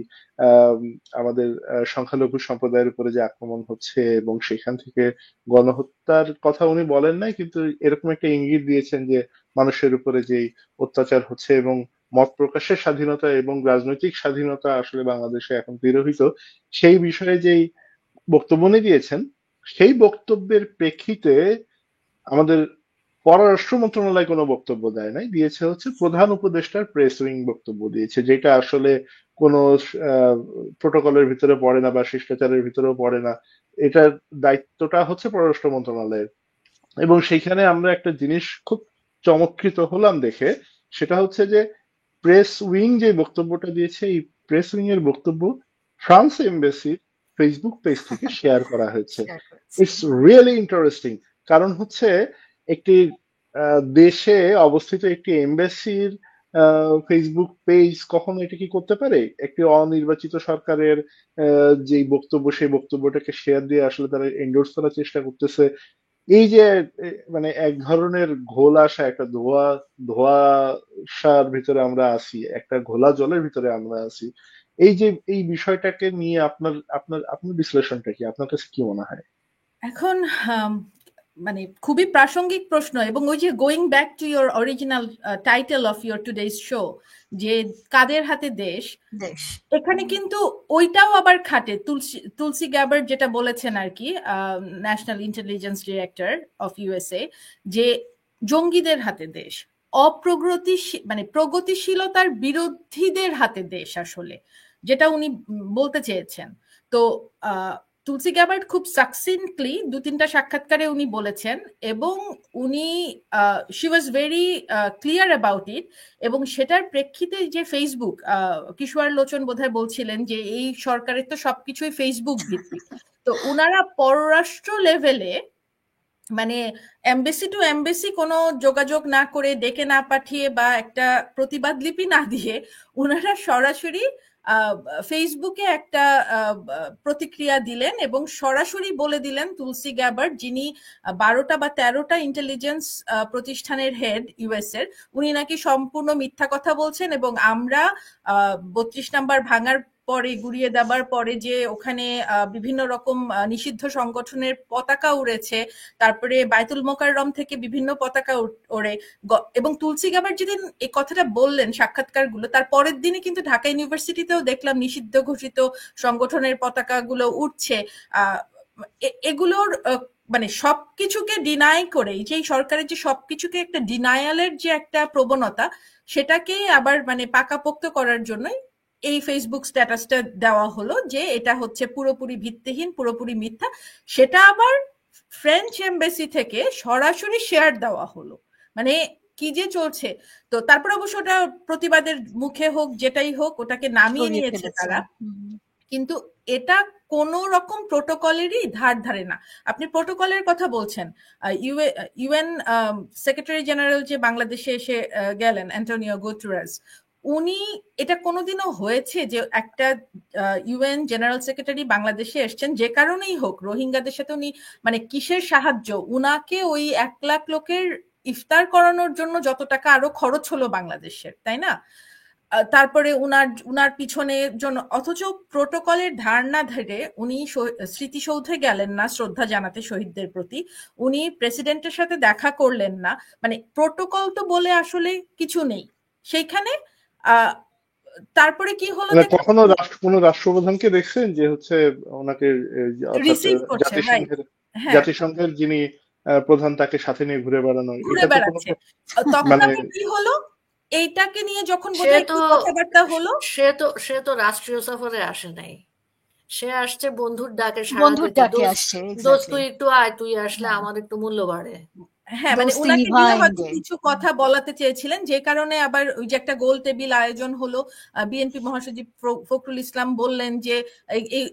আহ, আমাদের সংখ্যালঘু সম্প্রদায়ের উপরে যে আক্রমণ হচ্ছে এবং সেখান থেকে গণহত্যার কথা উনি বলেন নাই, কিন্তু এরকম একটা ইঙ্গিত দিয়েছেন যে মানুষের উপরে যেই অত্যাচার হচ্ছে এবং মত প্রকাশের স্বাধীনতা এবং রাজনৈতিক স্বাধীনতা আসলে বাংলাদেশে এখন বিরহিত, সেই বিষয়ে যেই বক্তব্য উনি দিয়েছেন, সেই বক্তব্যের প্রেক্ষিতে আমাদের পররাষ্ট্র মন্ত্রণালয় কোনো বক্তব্য দেয় নাই, দিয়েছে হচ্ছে প্রধান উপদেষ্টার প্রেস উইং বক্তব্য দিয়েছে, যেটা আসলে কোনো প্রোটোকলের ভিতরে পড়ে না বা শিষ্টাচারের ভিতরেও পড়ে না। এটার দায়িত্বটা হচ্ছে পররাষ্ট্র মন্ত্রণালয়ের। এবং সেখানে আমরা একটা জিনিস খুব চমৎকৃত হলাম দেখে, সেটা হচ্ছে যে প্রেস উইং যে বক্তব্যটা দিয়েছে, এই প্রেস উইং এর বক্তব্য ফ্রান্স এমবাসির ফেসবুক পেজ থেকে শেয়ার করা হয়েছে। শেয়ার করেছে। It's really interesting. কারণ হচ্ছে একটি দেশে অবস্থিত একটি এমবাসির ফেসবুক পেজ কখনো এটা কি করতে পারে? একটি অনির্বাচিত সরকারের যে বক্তব্য, সেই বক্তব্যটাকে শেয়ার দিয়ে আসলে তারা এন্ডোর্স করার চেষ্টা করতেছে। এই যে মানে এক ধরনের ঘোলাসা, একটা ধোঁয়াশার ভিতরে আমরা আছি, একটা ঘোলা জলের ভিতরে আমরা আছি। এই যে এই বিষয়টাকে নিয়ে আপনার আপনার আপনার বিশ্লেষণটা কি? আপনার কাছে কি মনে হয়? এখন মানে খুবই প্রাসঙ্গিক প্রশ্ন, এবং ওই যে going back to your original title of your today's show, যে কাদের হাতে দেশ, দেশ এখানে কিন্তু ওইটাও আবার খাটে। তুলসী গ্যাবার্ড যেটা বলেছেন আর কি, national intelligence director of USA, যে জঙ্গিদের হাতে দেশ, মানে প্রগতিশীলতার বিরোধীদের হাতে দেশ আসলে, যেটা উনি বলতে চেয়েছেন। তো তুলসী গ্যাবার্ড খুব সাকসিন্টলি 2-3টা সাক্ষাৎকারে উনি বলেছেন, এবং উনি she was very clear about it. এবং সেটার প্রেক্ষিতে যে ফেসবুক, কিশোর লোচন বোধহয় বলছিলেন যে এই সরকারের তো সবকিছুই ফেসবুক ভিত্তিক। তো ওনারা পররাষ্ট্র লেভেলে মানে এমবেসি টু এমবেসি কোনো যোগাযোগ না করে, ডেকে না পাঠিয়ে বা একটা প্রতিবাদ লিপি না দিয়ে, ওনারা সরাসরি ফেসবুকে একটা প্রতিক্রিয়া দিলেন এবং সরাসরি বলে দিলেন তুলসী গ্যাবার্ড, যিনি 12টা বা 13টা ইন্টেলিজেন্স প্রতিষ্ঠানের হেড ইউএস এর, উনি নাকি সম্পূর্ণ মিথ্যা কথা বলছেন। এবং আমরা 32 নাম্বার ভাঙার পরে, গুড়িয়ে দেবার পরে যে ওখানে বিভিন্ন রকম নিষিদ্ধ সংগঠনের পতাকা উড়েছে, তারপরে বায়তুল মোকাররম থেকে বিভিন্ন পতাকা ওড়ে, এবং তুলসী গ্যাবার্ড যেদিন এই কথাটা বললেন সাক্ষাৎকারগুলো, তার পরের দিনই কিন্তু ঢাকা ইউনিভার্সিটিতেও দেখলাম নিষিদ্ধ ঘোষিত সংগঠনের পতাকাগুলো উঠছে। এগুলোর মানে সবকিছুকে ডিনাই করে, যে সরকারের যে সবকিছুকে একটা ডিনায়ালের যে একটা প্রবণতা, সেটাকে আবার মানে পাকাপোক্ত করার জন্যই এই ফেসবুক স্ট্যাটাসটা দেওয়া হলো, যে এটা হচ্ছে পুরোপুরি ভিত্তিহীন, পুরোপুরি মিথ্যা। সেটা আবার ফ্রেঞ্চ এমবেসি থেকে সরাসরি শেয়ার দেওয়া হলো। মানে কি যে চলছে। তো তারপর অবশ্য ওটা প্রতিবাদের মুখে হোক যেটাই হোক, ওটাকে নামিয়ে নিয়েছে তারা, কিন্তু এটা কোন রকম প্রোটোকলেরই ধার ধারে না। আপনি প্রোটোকলের কথা বলছেন, ইউএন সেক্রেটারি জেনারেল যে বাংলাদেশে এসে গেলেন, অ্যান্টোনিও গুতেরেস, উনি, এটা কোনোদিনও হয়েছে যে একটা ইউএন জেনারেল সেক্রেটারি বাংলাদেশে এসছেন, যে কারণেই হোক, রোহিঙ্গাদের সাথে উনি মানে কিসের সাহায্য, উনাকে ওই 1 লাখ লোকের ইফতার করানোর জন্য যত টাকা আরো খরচ হলো বাংলাদেশের, তাই না? তারপরে উনার পিছনের জন্য, অথচ প্রোটোকলের ধার না ধরে উনি স্মৃতিসৌধে গেলেন না শ্রদ্ধা জানাতে শহীদদের প্রতি, উনি প্রেসিডেন্টের সাথে দেখা করলেন না। মানে প্রোটোকল তো বলে আসলে কিছু নেই সেইখানে। তারপরে কি হলো, কখনো কোনো রাষ্ট্রপ্রধানকে দেখছেন যে হচ্ছে ওনাকে রিসিভ করছে, জাতিসংঘের যিনি প্রধান তাকে সাথে নিয়ে ঘুরে বেড়ানো, ঘুরে বেড়াচ্ছে। তখন আবার কি হলো, এইটাকে নিয়ে যখন কথাবার্তা হলো, সে তো রাষ্ট্রীয় সফরে আসে নাই, সে আসছে বন্ধুর ডাকে, আসছে, দোস্ত তুই একটু আয়, তুই আসলে আমার একটু মূল্য বাড়ে। হ্যাঁ, মানে ওনাকে দিয়ে হয়তো কিছু কথা বলাতে চেয়েছিলেন, যে কারণে আবার ওই যে একটা গোল টেবিল আয়োজন হলো। বিএনপি মহাসচিব ফখরুল ইসলাম বললেন যে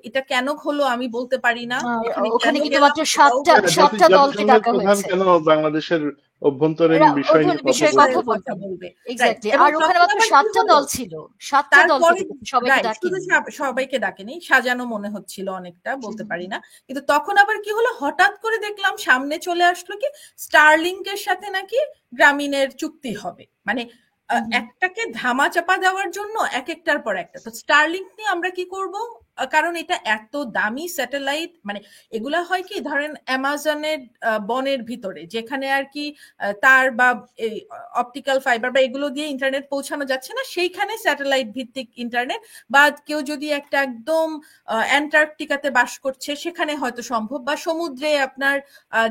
এটা কেন হলো আমি বলতে পারি না, ওখানে কিন্তু মাত্র 7টা দলকে ডাকা হয়েছে। কেন বাংলাদেশের অভ্যন্তরীণ বিষয় নিয়ে কথা বলবে, এক্স্যাক্টলি। আর ওখানে মাত্র 7টা দল ছিল, 7টা দল সবাইকে ডাকেনি, সাজানো মনে হচ্ছিল অনেকটা, বলতে পারি না। কিন্তু তখন আবার কি হলো, হঠাৎ করে দেখলাম সামনে চলে আসলো কি স্টারলিংকের সাথে নাকি গ্রামীণের চুক্তি হবে। মানে একটাকে ধামাচাপা দেওয়ার জন্য এক একটার পর একটা। তো স্টারলিংক নিয়ে আমরা কি করব, কারণ এটা এত দামি স্যাটেলাইট, মানে এগুলা হয় কি, ধরেন অ্যামাজনের বনের ভিতরে যেখানে আর কি তার বা অপটিক্যাল ফাইবার বা এগুলো দিয়ে ইন্টারনেট পৌঁছানো যাচ্ছে না, সেইখানে স্যাটেলাইট ভিত্তিক ইন্টারনেট, বা কেউ যদি একটা একদম অ্যান্টার্কটিকাতে বাস করছে সেখানে হয়তো সম্ভব, বা সমুদ্রে আপনার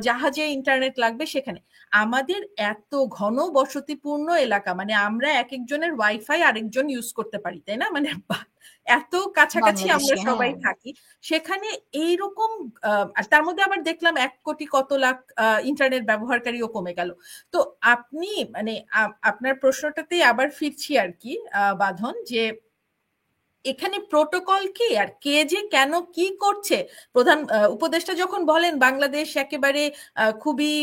জাহাজে ইন্টারনেট লাগবে সেখানে। আমাদের এত ঘন বসতিপূর্ণ এলাকা, মানে আমরা এক একজনের ওয়াইফাই আরেকজন ইউজ করতে পারি, তাই না? মানে এত কাছাকাছি আমরা সবাই থাকি, সেখানে এইরকম, আর তার মধ্যে আবার দেখলাম 1 কোটি কত লাখ ইন্টারনেট ব্যবহারকারীও কমে গেল। তো আপনি মানে আপনার প্রশ্নটাতেই আবার ফিরছি আর কি, বাঁধন, যে এখানে প্রোটোকল কি আর কে যে কেন কি করছে। প্রধান উপদেষ্টা যখন বলেন বাংলাদেশ একেবারে খুবই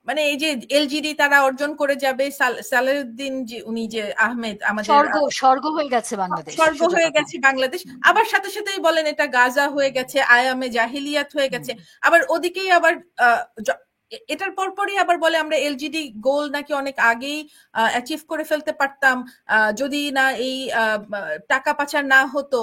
মানে এই যে এলজিডি তারা অর্জন করে যাবে, সালাউদ্দিন যে উনি যে আহমেদ, আমাদের স্বর্গ হয়ে গেছে বাংলাদেশ, স্বর্গ হয়ে গেছে বাংলাদেশ, আবার সাথে সাথেই বলেন এটা গাজা হয়ে গেছে, আয়ামে জাহিলিয়াত হয়ে গেছে। আবার ওদিকেই আবার এটার পরপরই আবার বলে আমরা এলজিডি গোল নাকি অনেক আগেই অ্যাচিভ করে ফেলতে পারতাম যদি না এই টাকা পাচার না হতো।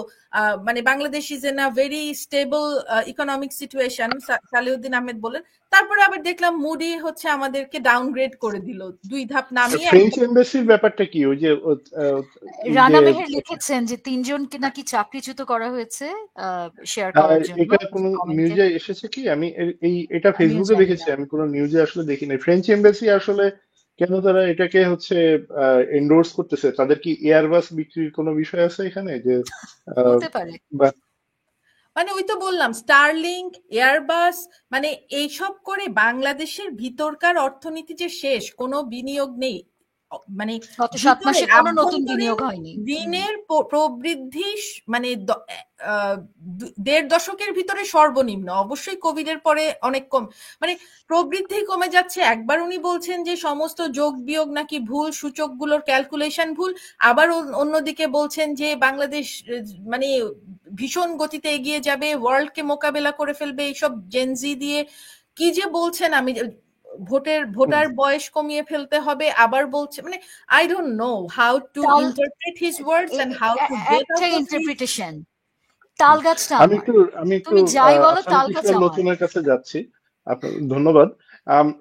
মানে Bangladesh is in a very stable economic situation, Saliuddin Ahmed বলেন। তারপরে আবার দেখলাম মুডি হচ্ছে আমাদেরকে ডাউনগ্রেড করে দিল, 2 ধাপ নামিয়ে ফ্রেঞ্চ এম্বাসির ব্যাপারটা কি? ওই যে রানা যে মেহের লিখেছেন যে 3 জনকে নাকি চাকরিচ্যুত করা হয়েছে শেয়ার করার জন্য এটা কোনো কমেন্টে। নিউজে এসেছে কি? আমি এটা আমিও ফেসবুকে জানি দেখেছি, না। আমি কোনো নিউজে আসলে দেখি নাই। ফ্রেঞ্চ এম্বাসি আসলে কেন তারা এটাকে হচ্ছে এন্ডোর্স করতেছে? তাদের কি এয়ারবাস বিক্রির কোনো বিষয় আছে এখানে? যে হতে পারে। বা মানে ওই তো বললাম স্টারলিংক, এয়ারবাস, মানে এইসব করে বাংলাদেশের ভিতরকার অর্থনীতি যে শেষ, কোনো বিনিয়োগ নেই। মানে গত 7 মাসে ভিতরে কোনো নতুন আভ্যন্তরীণ বিনিয়োগ হয়নি। ঋণের প্রবৃদ্ধি মানে 1.5 দশকের ভিতরে সর্বনিম্ন। অবশ্যই কোভিড এর পরে অনেক কম, মানে প্রবৃদ্ধি কমে যাচ্ছে। একবার উনি বলছেন যে সমস্ত যোগ বিয়োগ নাকি ভুল, সূচকগুলোর ক্যালকুলেশন ভুল, আবার অন্যদিকে বলছেন যে বাংলাদেশ মানে ভীষণ গতিতে এগিয়ে যাবে, ওয়ার্ল্ডকে মোকাবেলা করে ফেলবে। এইসব জেনজি দিয়ে কি যে বলছেন, আমি ভোটার বয়স কমিয়ে ফেলতে হবে আবার বলছে। মানে I don't know how to তাল interpret his words and how to get একটা আউট অফ ইন্টারপ্রিটেশন, তাল গাছটা আমি আমার, একটু তুমি যাই বলো আফসানা তাল গাছ কৃষ্ণা আমার। লোচনের কাছে যাচ্ছি। আপনার ধন্যবাদ।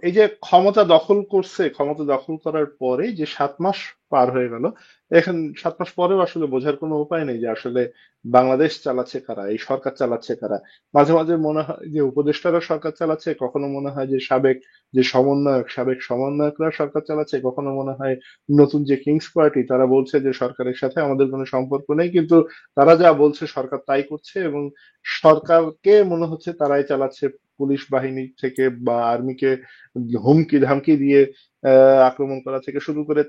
এই যে ক্ষমতা দখল করছে, ক্ষমতা দখল করার পরে যে 7 মাস পার হয়ে গেল, এখন 7 মাস পরেও আসলে বোঝার কোনো উপায় নেই যে আসলে বাংলাদেশ চালাচ্ছে কারা, এই সরকার চালাচ্ছে কারা। মাঝে মাঝে মনে হয় যে উপদেষ্টারা সরকার চালাচ্ছে, কখনো মনে হয় যে সাবেক সমন্বয়করা সরকার চালাচ্ছে, কখনো মনে হয় নতুন যে কিংস পার্টি তারা বলছে যে সরকারের সাথে আমাদের কোনো সম্পর্ক নেই, কিন্তু তারা যা বলছে সরকার তাই করছে। এবং সরকারকে মনে হচ্ছে তারাই চালাচ্ছে, পুলিশ বাহিনী থেকে বা আর্মিকে হুমকি ধামকি দিয়ে আক্রমণ করা থেকে শুরু করে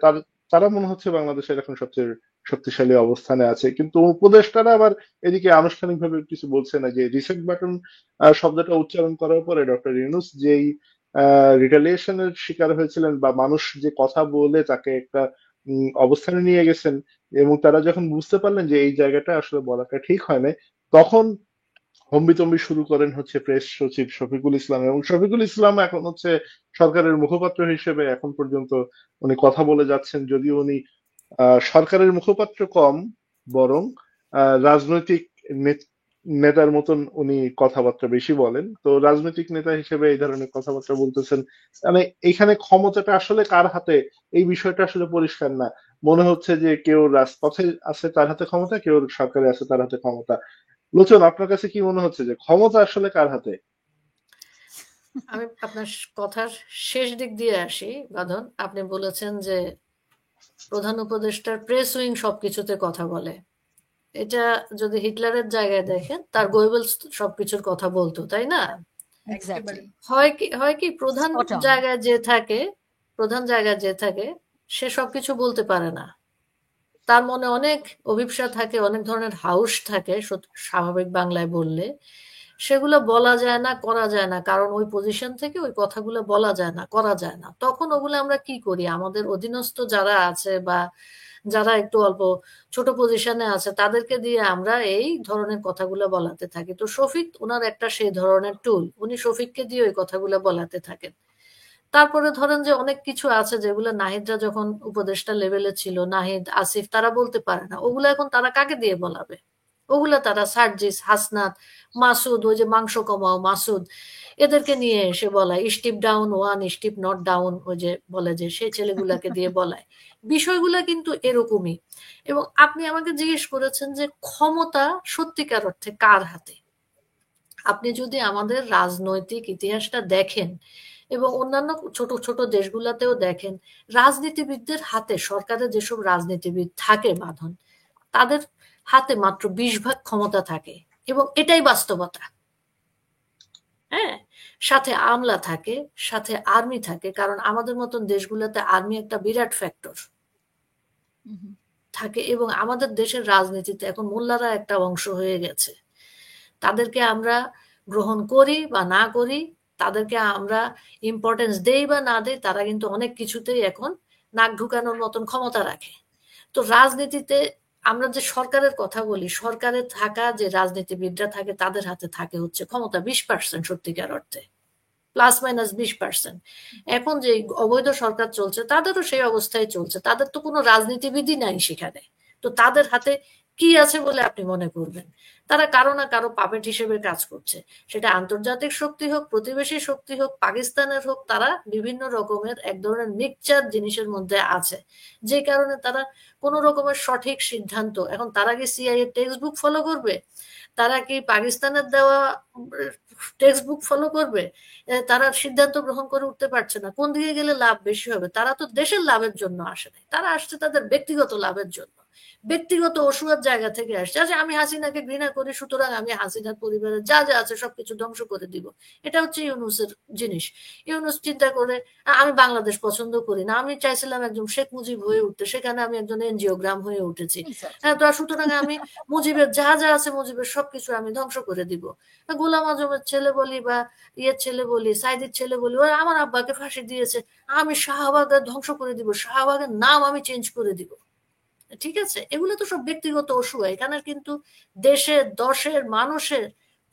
তারা মনে হচ্ছে বাংলাদেশের এখন সবচেয়ে শক্তিশালী অবস্থানে আছে। কিন্তু উপদেষ্টারা আবার এদিকে আনুষ্ঠানিকভাবে কিছু বলছে না। যে রিসেট বাটন শব্দটা উচ্চারণ করার পরে ডক্টর ইউনূস যেই রিটালিয়েশনের শিকার হয়েছিলেন, বা মানুষ যে কথা বলে তাকে একটা অবস্থানে নিয়ে গেছেন, এবং তারা যখন বুঝতে পারলেন যে এই জায়গাটা আসলে বলাটা ঠিক হয় না, তখন হম্বিতম্বি শুরু করেন হচ্ছে প্রেস সচিব শফিকুল ইসলাম। এবং শফিকুল ইসলাম এখন হচ্ছে সরকারের মুখপাত্র হিসেবে এখন পর্যন্ত উনি কথা বলে যাচ্ছেন, যদিও উনি সরকারের মুখপাত্র কম, বরং রাজনৈতিক নেতার মতন উনি কথাবার্তা বেশি বলেন। তো রাজনৈতিক নেতা হিসেবে এই ধরনের কথাবার্তা বলতেছেন। মানে এখানে ক্ষমতাটা আসলে কার হাতে, এই বিষয়টা আসলে পরিষ্কার না। মনে হচ্ছে যে কেউ রাজপথে আছে তার হাতে ক্ষমতা, কেউ সরকারে আছে তার হাতে ক্ষমতা। লোচন, আপনার কাছে কি মনে হচ্ছে যে ক্ষমতা আসলে কার হাতে? আমি আপনার কথার শেষ দিক দিয়ে আসি বাঁধন। আপনি বলেছেন যে প্রধান উপদেষ্টার প্রেস উইং সবকিছুতে কথা বলে। এটা যদি হিটলারের জায়গায় দেখেন, তার গোয়েবলস সবকিছুর কথা বলতো, তাই না? এক্স্যাক্টলি, হয় কি প্রধান স্পট অন। জায়গায় যে থাকে সে সবকিছু বলতে পারে না। তার মনে অনেক অভিপ্সা থাকে, অনেক ধরনের হাউস থাকে, স্বাভাবিক বাংলায় বললে সেগুলো বলা যায় না, করা যায় না, কারণ ওই পজিশন থেকে ওই কথাগুলো বলা যায় না, করা যায় না। তখন ওগুলো আমরা কি করি, আমাদের অধীনস্থ যারা আছে বা যারা একটু অল্প ছোট পজিশনে আছে তাদেরকে দিয়ে আমরা এই ধরনের কথাগুলো বলাতে থাকি। তো শফিক ওনার একটা সেই ধরনের টুল, উনি শফিককে দিয়ে ওই কথাগুলো বলাতে থাকেন। তারপরে ধরেন যে অনেক কিছু আছে যেগুলো নাহিদরা যখন উপদেষ্টা লেভেলে ছিল, নাহিদ, আসিফ, তারা বলতে পারে না, ওগুলো এখন তারা কাকে দিয়ে বলাবে? ওগুলো তারা সার্জিস, হাসনাত, মাসুদ, ওই যে মাংস কমাও মাসুদ, এদেরকে নিয়ে এসে বলায়। Step down one, step not down, ওই যে বলে যে সেই ছেলেগুলাকে দিয়ে বলায়। বিষয়গুলা কিন্তু এরকমই। এবং আপনি আমাকে জিজ্ঞেস করেছেন যে ক্ষমতা সত্যিকার অর্থে কার হাতে। আপনি যদি আমাদের রাজনৈতিক ইতিহাসটা দেখেন এবং অন্যান্য ছোট ছোট দেশগুলোতেও দেখেন, রাজনীতিবিদদের হাতে, সরকারের যেসব রাজনীতিবিদ থাকে বাঁধন, তাদের হাতে মাত্র 20 ভাগ ক্ষমতা থাকে। এবং এটাই বাস্তবতা। হ্যাঁ, সাথে আমলা থাকে, সাথে আর্মি থাকে, কারণ আমাদের মতন দেশগুলোতে আর্মি একটা বিরাট ফ্যাক্টর থাকে। এবং আমাদের দেশের রাজনীতিতে এখন মোল্লারা একটা অংশ হয়ে গেছে। তাদেরকে আমরা গ্রহণ করি বা না করি, তাদেরকে আমরা ইম্পর্টেন্স দেই বা না দেই, তারা কিন্তু অনেক কিছুতেই এখন নাক ঢুকানোর মতন ক্ষমতা রাখে। তো রাজনীতিতে আমরা যে সরকারের কথা বলি, সরকারে থাকা যে রাজনীতিবিদরা থাকে তাদের হাতে থাকে হচ্ছে ক্ষমতা 20% সত্যিকার অর্থে। ±20%। এখন যে অবৈধ সরকার চলছে তাদেরও সেই অবস্থায় চলছে, তাদের তো কোনো রাজনীতিবিদই নাই সেখানে। তো তাদের হাতে কি আছে বলে আপনি মনে করবেন? তারা কারো না কারো পাপেট হিসেবে কাজ করছে, সেটা আন্তর্জাতিক শক্তি হোক, প্রতিবেশী শক্তি হোক, পাকিস্তানের হোক, তারা বিভিন্ন রকমের এক ধরনের মিক্সচার জিনিসের মধ্যে আছে, যে কারণে তারা কোনো রকমের সঠিক সিদ্ধান্ত, এখন তারা কি সিআইএ টেক্সট বুক ফলো করবে? তারা কি পাকিস্তানের দেওয়া টেক্সট বুক ফলো করবে? তারা সিদ্ধান্ত গ্রহণ করে উঠতে পারছে না কোন দিকে গেলে লাভ বেশি হবে। তারা তো দেশের লাভের জন্য আসে নাই, তারা আসছে তাদের ব্যক্তিগত লাভের জন্য, ব্যক্তিগত অসুয়ার জায়গা থেকে আসছে। আচ্ছা, আমি হাসিনাকে ঘৃণা করি, সুতরাং আমি হাসিনার পরিবারের যা যা আছে সবকিছু ধ্বংস করে দিব, এটা হচ্ছে ইউনূসের জিনিস। ইউনূস চিন্তা করে আমি বাংলাদেশ পছন্দ করি না, আমি চাইছিলাম একজন শেখ মুজিব হয়ে উঠতে, সেখানে আমি একজন এনজিওগ্রাম হয়ে উঠেছি। হ্যাঁ, তো সুতরাং আমি মুজিবের যা যা আছে মুজিবের সবকিছু আমি ধ্বংস করে দিব। গোলাম আজমের ছেলে বলি বা ইয়ের ছেলে বলি, সাইদির ছেলে বলি, ওরা আমার আব্বাকে ফাঁসি দিয়েছে, আমি শাহবাগের ধ্বংস করে দিব, শাহবাগের নাম আমি চেঞ্জ করে দিব। ঠিক আছে, এগুলো তো সব ব্যক্তিগত অসুয়া, এখানে কিন্তু দেশের দশের মানুষের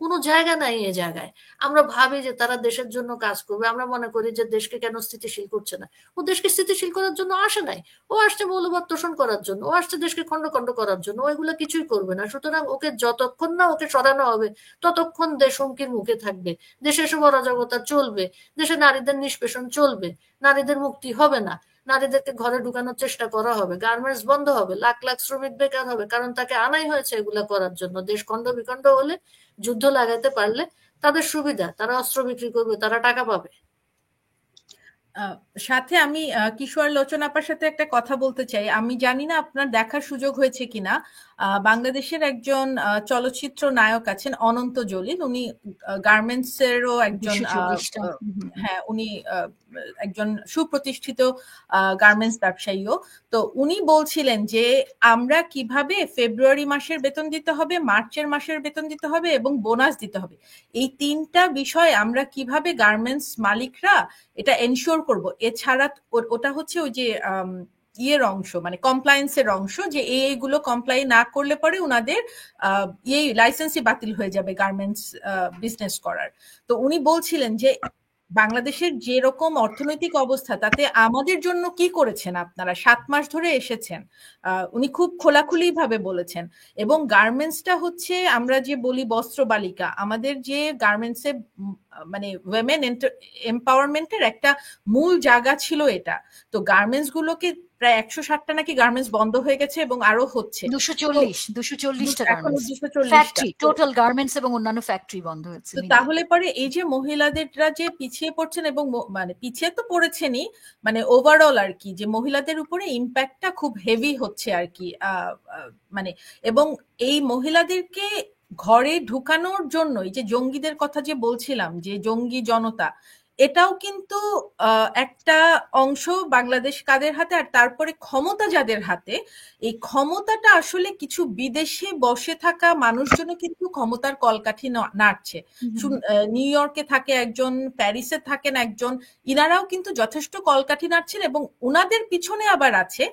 কোনো জায়গা নাই। এ জায়গায় আমরা ভাবি যে তারা দেশের জন্য কাজ করবে, আমরা মনে করি যে দেশকে কেন স্থিতিশীল করছে না। ও দেশকে স্থিতিশীল করার জন্য আসে নাই, ও আসছে মৌলবাদ তোষণ করার জন্য, ও আসছে দেশকে খন্ড খন্ড করার জন্য, ও এগুলো কিছুই করবে না। সুতরাং ওকে যতক্ষণ না ওকে সরানো হবে ততক্ষণ দেশ হুমকির মুখে থাকবে, দেশে এসব অরাজকতা চলবে, দেশে নারীদের নিষ্পেষণ চলবে, নারীদের মুক্তি হবে না, নারীদেরকে ঘরে ঢুকানোর চেষ্টা করা হবে, গার্মেন্টস বন্ধ হবে, লাখ লাখ শ্রমিক বেকার হবে, কারণ তাকে আনাই হয়েছে এগুলা করার জন্য। দেশ খন্ড বিখণ্ড হলে, যুদ্ধ লাগাইতে পারলে তাদের সুবিধা, তারা অস্ত্র বিক্রি করবে, তারা টাকা পাবে। সাথে আমি কিশোর লোচন আপার সাথে একটা কথা বলতে চাই। আমি জানি না আপনার দেখার সুযোগ হয়েছে কিনা, বাংলাদেশের একজন চলচ্চিত্র নায়ক আছেন অনন্ত জলিল, উনি গার্মেন্টস এরও একজন, হ্যাঁ উনি একজন সুপ্রতিষ্ঠিত গার্মেন্টস ব্যবসায়ীও। তো উনি বলছিলেন যে আমরা কিভাবে ফেব্রুয়ারি মাসের বেতন দিতে হবে, মার্চের মাসের বেতন দিতে হবে এবং বোনাস দিতে হবে, এই তিনটা বিষয় আমরা কিভাবে গার্মেন্টস মালিকরা এটা এনশিওর করব। এছাড়া ওটা হচ্ছে ওই যে ইয়ের অংশ, মানে কমপ্লায়েন্সের অংশ, যে এইগুলো কমপ্লাই না করলে পরে ওনাদের এই লাইসেন্সই বাতিল হয়ে যাবে গার্মেন্টস বিজনেস করার। তো উনি বলছিলেন যে বাংলাদেশের যেরকম অর্থনৈতিক অবস্থা, তাতে আমাদের জন্য কি করেছেন আপনারা, 7 মাস ধরে এসেছেন, উনি খুব খোলাখুলি ভাবে বলেছেন। এবং গার্মেন্টসটা হচ্ছে আমরা যে বলি বস্ত্র বালিকা, আমাদের যে গার্মেন্টসে মানে ওয়েমেন এম্পাওয়ারমেন্টের একটা মূল জায়গা ছিল এটা। তো গার্মেন্টস গুলোকে প্রায় 160টা নাকি গার্মেন্টস বন্ধ হয়ে গেছে এবং আরো হচ্ছে 240টা ফ্যাক্টরি, টোটাল গার্মেন্টস এবং অন্যান্য ফ্যাক্টরি বন্ধ হয়েছে। তাহলে পরে এই যে মহিলাদেররা যে পিছিয়ে পড়ছেন, এবং মানে পিছিয়ে তো পড়েছেনই, মানে ওভারঅল আর কি, যে মহিলাদের উপরে ইম্প্যাক্টটা খুব হেভি হচ্ছে আর কি, মানে এবং এই মহিলাদেরকে ঘরে ঢুকানোর জন্য এই যে জঙ্গিদের কথা যে বলছিলাম, যে জঙ্গি জনতা, এটাও কিন্তু একটা অংশ বাংলাদেশ কাদের হাতে, আর তারপরে ক্ষমতা যাদের হাতে, এই ক্ষমতাটা আসলে কিছু বিদেশে বসে থাকা মানুষজন কিন্তু ক্ষমতার কলকাঠি নাড়ছে। নিউ ইয়র্কে থাকে একজন, প্যারিসে থাকেন একজন, ইনারাও কিন্তু যথেষ্ট কলকাঠি নাড়ছেন, এবং উনাদের পিছনে আবার আছে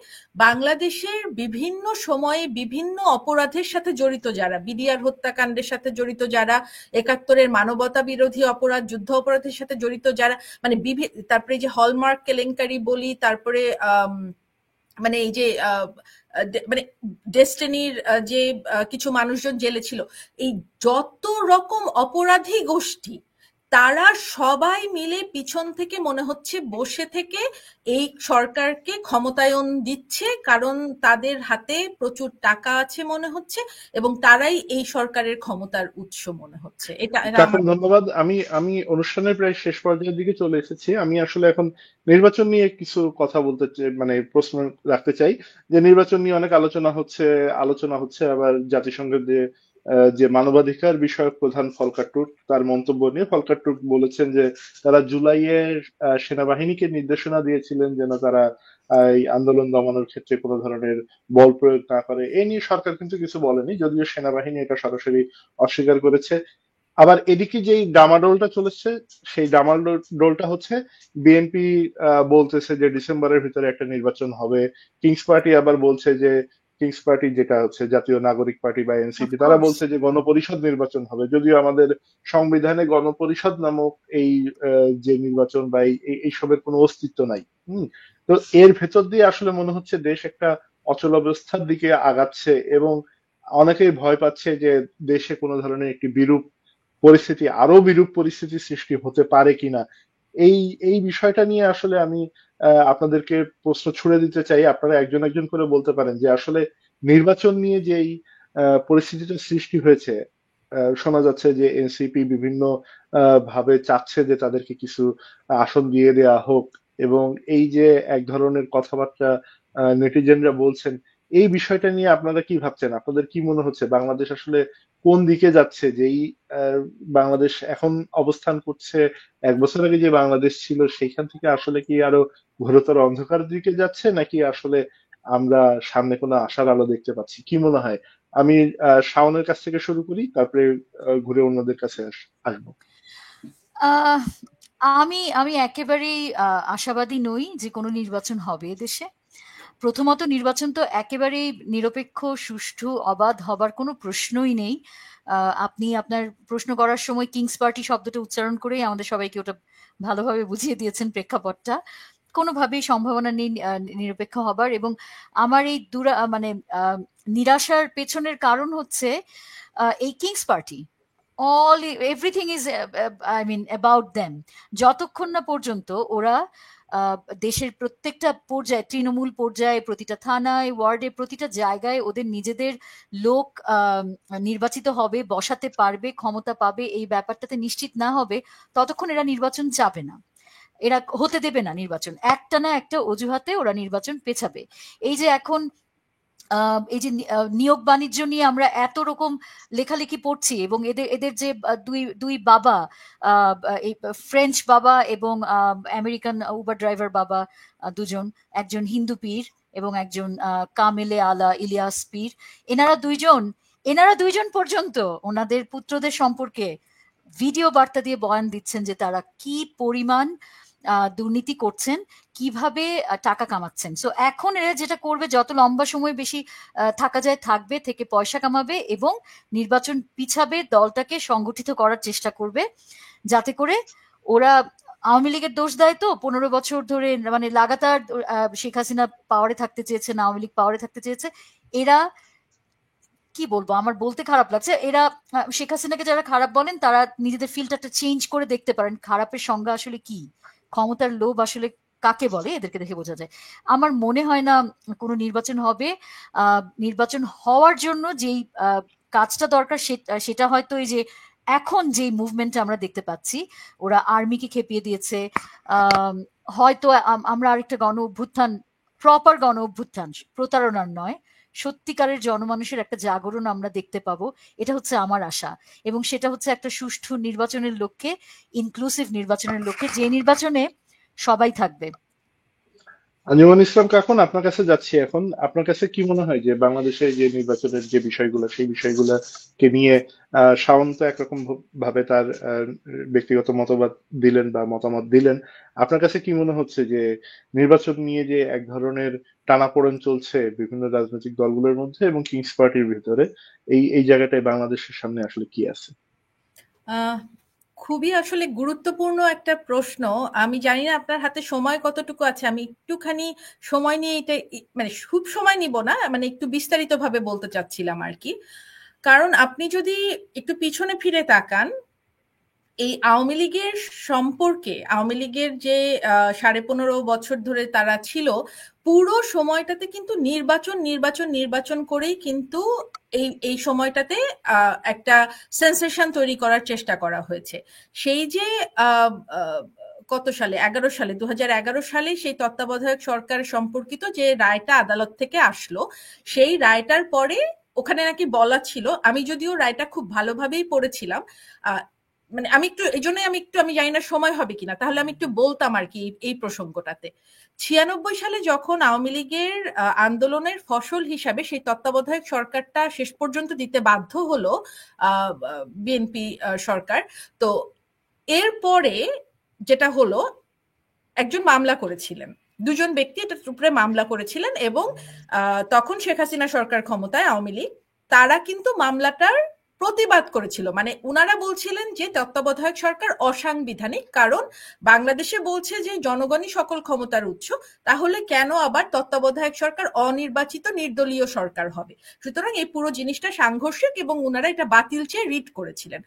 বাংলাদেশের বিভিন্ন সময়ে বিভিন্ন অপরাধের সাথে জড়িত যারা, বিডিআর হত্যাকাণ্ডের সাথে জড়িত যারা, ৭১-এর মানবতা বিরোধী অপরাধ, যুদ্ধ অপরাধের সাথে জড়িত যারা, মানে তারপরে যে হলমার্ক কেলেঙ্কারি বলি, তারপরে মানে এই যে মানে ডেস্টিনির যে কিছু মানুষজন জেলে ছিল, এই যত রকম অপরাধী গোষ্ঠী, তারা সবাই মিলে পিছন থেকে মনে হচ্ছে বসে থেকে এই সরকারকে ক্ষমতায়ন দিচ্ছে, কারণ তাদের হাতে প্রচুর টাকা আছে মনে হচ্ছে, এবং তারাই এই সরকারের ক্ষমতার উৎস মনে হচ্ছে। এটা ধন্যবাদ। আমি অনুষ্ঠানের প্রায় শেষ পর্যায়ের দিকে চলে এসেছি। আমি আসলে এখন নির্বাচন নিয়ে কিছু কথা বলতে চাই, মানে প্রশ্ন রাখতে চাই। যে নির্বাচন নিয়ে অনেক আলোচনা হচ্ছে আবার জাতিসংঘের যে মানবাধিকার বিষয়ক প্রধান ফলকার টুর্ক, তার মন্তব্য নিয়ে ফলকার টুর্ক বলেছেন যে তারা জুলাইয়ের সেনাবাহিনীকে নির্দেশনা দিয়েছিলেন যেন তারা এই আন্দোলন দমানোর ক্ষেত্রে কোনো ধরনের বল প্রয়োগ না করে। এ নিয়ে সরকার কিন্তু কিছু বলেনি, যদিও সেনাবাহিনী এটা সরাসরি অস্বীকার করেছে। আবার এদিকে যেই ডামাডোলটা চলেছে, সেই ডামাডোলটা হচ্ছে বিএনপি বলতেছে যে ডিসেম্বরের ভিতরে একটা নির্বাচন হবে, কিংস পার্টি আবার বলছে যে কিংস পার্টি, যেটা হচ্ছে জাতীয় নাগরিক পার্টি বা অফ এনসিপি, তারা কোর্স। বলছে যে গণপরিষদ নির্বাচন হবে, যদিও আমাদের সংবিধানে গণপরিষদ নামক এই যে নির্বাচন বা এইসবের কোনো অস্তিত্ব নাই। হুম। তো এর ভেতর দিয়ে আসলে মনে হচ্ছে দেশ একটা অচলাবস্থার দিকে আগাচ্ছে, এবং অনেকেই ভয় পাচ্ছে যে দেশে কোনো ধরনের একটি আরো বিরূপ পরিস্থিতি সৃষ্টি হতে পারে কিনা। এই এই বিষয়টা নিয়ে আসলে আমি আপনাদেরকে প্রশ্ন ছুড়ে দিতে চাই। আপনারা একজন একজন করে বলতে পারেন যে আসলে নির্বাচন নিয়ে যে এই পরিস্থিতিটা সৃষ্টি হয়েছে, শোনা যাচ্ছে যে এনসিপি বিভিন্ন ভাবে চাচ্ছে যে তাদেরকে কিছু আসন দিয়ে দেয়া হোক, এবং এই যে এক ধরনের কথাবার্তা নেটিজেনরা বলছেন, এই বিষয়টা নিয়ে আপনারা কি ভাবছেন? আপনাদের কি মনে হচ্ছে বাংলাদেশ আসলে কোন দিকে যাচ্ছে? যেই বাংলাদেশ এখন অবস্থান করছে, 1 বছর আগে যে বাংলাদেশ ছিল সেইখান থেকে আসলে কি আরো ঘোরতর অন্ধকারের দিকে যাচ্ছে, নাকি আসলে আমরা সামনে কোনো আশার আলো দেখতে পাচ্ছি? কি মনে হয়? আমি শাওনের কাছ থেকে শুরু করি, তারপরে ঘুরে অন্যদের কাছে আসবো। আহ, আমি আমি একেবারেই আশাবাদী নই যে কোনো নির্বাচন হবে এদেশে। প্রথমত, নির্বাচন তো একেবারেই নিরপেক্ষ, সুষ্ঠু, অবাধ হবার কোনো প্রশ্নই নেই। আপনি আপনার প্রশ্ন করার সময় কিংস পার্টি শব্দটা উচ্চারণ করেই আমাদের সবাইকে ওটা ভালোভাবে বুঝিয়ে দিয়েছেন প্রেক্ষাপটটা। কোনোভাবেই সম্ভাবনা নেই নিরপেক্ষ হবার। এবং আমার এই মানে নিরাশার পেছনের কারণ হচ্ছে এই kings party, everything is I mean about them. যতক্ষণ না পর্যন্ত ওরা দেশের প্রত্যেকটা পর্যায়ে, তৃণমূল পর্যায়ে, প্রতিটা থানায়, ওয়ার্ডে, প্রতিটা জায়গায় ওদের নিজেদের লোক নির্বাচিত হবে, বসাতে পারবে, ক্ষমতা পাবে, এই ব্যাপারটাতে নিশ্চিত না হবে, ততক্ষণ এরা নির্বাচন চাবে না, এরা হতে দেবে না নির্বাচন। একটা না একটা অজুহাতে ওরা নির্বাচন পেছাবে। এই যে এখন এই যে নিয়োগ বাণিজ্য নিয়ে আমরা এত রকম লেখালেখি পড়ছি, এবং এদের এদের যে দুই দুই বাবা, এই ফ্রেঞ্চ বাবা এবং আমেরিকান উবার ড্রাইভার বাবা, দুজন, একজন হিন্দু পীর এবং একজন কামেলে আলা ইলিয়াস পীর, এনারা দুইজন পর্যন্ত ওনাদের পুত্রদের সম্পর্কে ভিডিও বার্তা দিয়ে বয়ান দিচ্ছেন যে তারা কি পরিমাণ দুর্নীতি করছেন, কিভাবে টাকা কামাচ্ছেন। সো এখন এরা যেটা করবে, যত লম্বা সময় বেশি থাকা যায় থাকবে, থেকে পয়সা কামাবে এবং নির্বাচন পিছাবে, দলটাকে সংগঠিত করার চেষ্টা করবে, যাতে করে ওরা আওয়ামী লীগের দোষ দেয় তো 15 বছর ধরে, মানে লাগাতার শেখ হাসিনা পাওয়ারে থাকতে চেয়েছে, আওয়ামী লীগ পাওয়ারে থাকতে চেয়েছে। এরা কি বলবো, আমার বলতে খারাপ লাগছে, এরা শেখ হাসিনাকে যারা খারাপ বলেন তারা নিজেদের ফিল্টারটা চেঞ্জ করে দেখতে পারেন খারাপের সংজ্ঞা আসলে কি, ক্ষমতার লোভ আসলে কাকে বলে, এদেরকে দেখে বোঝা যায়। আমার মনে হয় না কোনো নির্বাচন হবে। নির্বাচন হওয়ার জন্য যেই কাজটা দরকার সেটা হয়তো এই যে এখন যে মুভমেন্ট আমরা দেখতে পাচ্ছি, ওরা আর্মিকে খেপিয়ে দিয়েছে, হয়তো আমরা আরেকটা গণ অভ্যুত্থান, প্রপার গণ অভ্যুত্থান, প্রতারণার নয়, সত্যিকারের জনমানুষের একটা জাগরণ আমরা দেখতে পাবো। এটা হচ্ছে আমার আশা, এবং সেটা হচ্ছে একটা সুষ্ঠু নির্বাচনের লক্ষ্যে, ইনক্লুসিভ নির্বাচনের লক্ষ্যে, যে নির্বাচনে সবাই থাকবে। আঞ্জুমান ইসলাম কাকুন, আপনার কাছে যাচ্ছি এখন। আপনার কাছে কি মনে হয় যে বাংলাদেশে যে নির্বাচনের যে বিষয়গুলো, সেই বিষয়গুলোকে নিয়ে শাওন তো একরকম ভাবে তার ব্যক্তিগত মতবাদ দিলেন বা মতামত দিলেন, আপনার কাছে কি মনে হচ্ছে যে নির্বাচন নিয়ে যে এক ধরনের টানাপোড়েন চলছে বিভিন্ন রাজনৈতিক দলগুলোর মধ্যে এবং কিংস পার্টির ভিতরে, এই জায়গাটায় বাংলাদেশের সামনে আসলে কি আছে? আহ, খুবই আসলে গুরুত্বপূর্ণ একটা প্রশ্ন। আমি জানি না আপনার হাতে সময় কতটুকু আছে, আমি একটুখানি সময় নিয়ে এটা মানে খুব সময় নিব না, মানে একটু বিস্তারিতভাবে বলতে চাচ্ছিলাম আর কি। কারণ আপনি যদি একটু পিছনে ফিরে তাকান, এই আওয়ামী লীগের সম্পর্কে, আওয়ামী লীগের যে 15.5 বছর ধরে তারা ছিল, পুরো সময়টাতে কিন্তু নির্বাচন নির্বাচন নির্বাচন করেই কিন্তু এই সময়টাতে একটা সেন্সেশন তৈরি করার চেষ্টা করা হয়েছে। সেই যে আহ, আহ, কত সালে, 11 সালে, 2011 সালে সেই তত্ত্বাবধায়ক সরকার সম্পর্কিত যে রায়টা আদালত থেকে আসলো, সেই রায়টার পরে ওখানে নাকি বলা ছিল, আমি যদিও রায়টা খুব ভালোভাবেই পড়েছিলাম, মানে আমি একটু এই জন্যই আমি জানি না সময় হবে কিনা, তাহলে আমি একটু বলতাম আর কি এই প্রসঙ্গটাতে। 96 সালে যখন আওয়ামী লীগের আন্দোলনের ফসল হিসাবে সেই তত্ত্বাবধায়ক সরকারটা শেষ পর্যন্ত দিতে বাধ্য হলো বিএনপি সরকার, তো এরপরে যেটা হলো, একজন মামলা করেছিলেন, দুজন ব্যক্তি এটার উপরে মামলা করেছিলেন এবং তখন শেখ হাসিনা সরকার ক্ষমতায়, আওয়ামী লীগ, তারা কিন্তু মামলাটার প্রতিবাদ করেছিল। মানে উনারা বলছিলেন যে তত্ত্বাবধায়ক সরকার অসাংবিধানিক, কারণ বাংলাদেশে বলছে যে জনগণই সকল ক্ষমতার উৎস, তাহলে কেন আবার তত্ত্বাবধায়ক সরকার অনির্বাচিত নির্দলীয় সরকার হবে। সুতরাং এই পুরো জিনিসটা সাংঘর্ষিক এবং উনারা এটা বাতিল চেয়ে রিট করেছিলেন।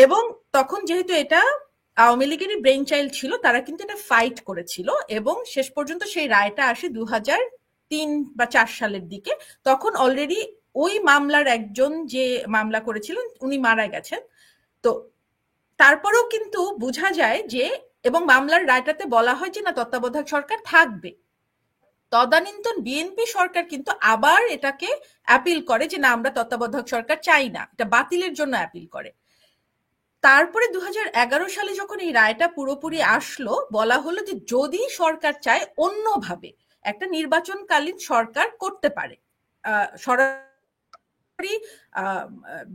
এবং তখন যেহেতু এটা আওয়ামী লীগেরই ব্রেইন চাইল্ড ছিল, তারা কিন্তু এটা ফাইট করেছিল এবং শেষ পর্যন্ত সেই রায়টা আসে 2003 বা 4 সালের দিকে। তখন অলরেডি ওই মামলার একজন যে মামলা করেছিলেন উনি মারা গেছেন। তো তারপরেও কিন্তু বোঝা যায় যে, এবং মামলার রায়টাতে বলা হয় যে না, তত্ত্বাবধায়ক সরকার থাকবে। তদানীন্তন বিএনপি সরকার কিন্তু আবার এটাকে অ্যাপিল করে যে না, আমরা তত্ত্বাবধায়ক সরকার চাই না, এটা বাতিলের জন্য অ্যাপিল করে। তারপরে 2011 সালে যখন এই রায়টা পুরোপুরি আসলো, বলা হলো যে যদি সরকার চায় অন্যভাবে একটা নির্বাচনকালীন সরকার করতে পারে, সরাসরি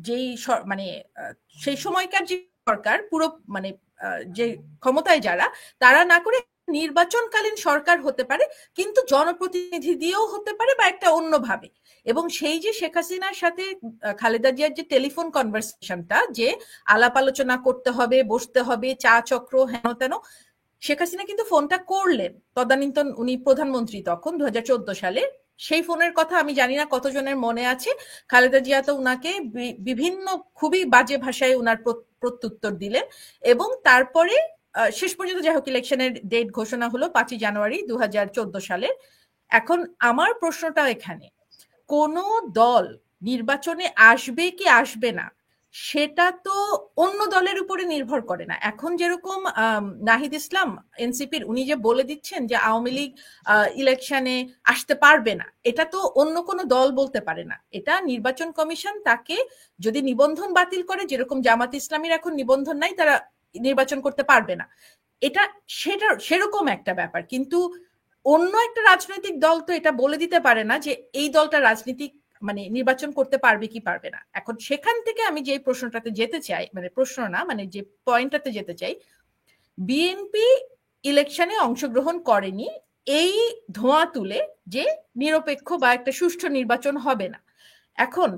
যেই মানে সেই সময়কার যে সরকার পুরো মানে যে ক্ষমতায় যারা, তারা না করে নির্বাচনকালীন সরকার হতে পারে, কিন্তু জনপ্রতিনিধি দিয়েও হতে পারে বা একটা অন্যভাবে। এবং সেই যে শেখ হাসিনার সাথে খালেদা জিয়ার যে টেলিফোন কনভারসেশনটা, যে আলাপ আলোচনা করতে হবে, বসতে হবে, চা চক্র হেন তেন, শেখ হাসিনা কিন্তু ফোনটা করলেন। তদানীন্তন উনি প্রধানমন্ত্রী তখন 2014 সালে। সেই ফোনের কথা আমি জানি না কতজনের মনে আছে। খালেদা জিয়া তো উনাকে বিভিন্ন খুবই বাজে ভাষায় উনার প্রত্যুত্তর দিলেন এবং তারপরে শেষ পর্যন্ত যাই হোক ইলেকশনের ডেট ঘোষণা হলো 5 জানুয়ারি 2014 সালে। এখন আমার প্রশ্নটা এখানে, কোন দল নির্বাচনে আসবে কি আসবে না সেটা তো অন্য দলের উপরে নির্ভর করে না। এখন যেরকম নাহিদ ইসলাম এনসিপির, উনি যে বলে দিচ্ছেন যে আওয়ামী লীগ ইলেকশনে আসতে পারবে না, এটা তো অন্য কোনো দল বলতে পারে না। এটা নির্বাচন কমিশন তাকে যদি নিবন্ধন বাতিল করে, যেরকম জামাত ইসলামীর এখন নিবন্ধন নাই, তারা নির্বাচন করতে পারবে না, এটা সেরকম একটা ব্যাপার। কিন্তু অন্য একটা রাজনৈতিক দল তো এটা বলে দিতে পারে না যে এই দলটা রাজনীতিক মানে নির্বাচন করতে পারবে কি পারবে না। এখন সেখান থেকে আমি যে প্রশ্নটাতে যেতে চাই, মানে প্রশ্ন না, মানে যে পয়েন্টটাতে যেতে চাই, বিএনপি ইলেকশনে অংশগ্রহণ করেনি এই ধোঁয়া তুলে যে নিরপেক্ষ বা একটা সুষ্ঠু নির্বাচন হবে না। এখন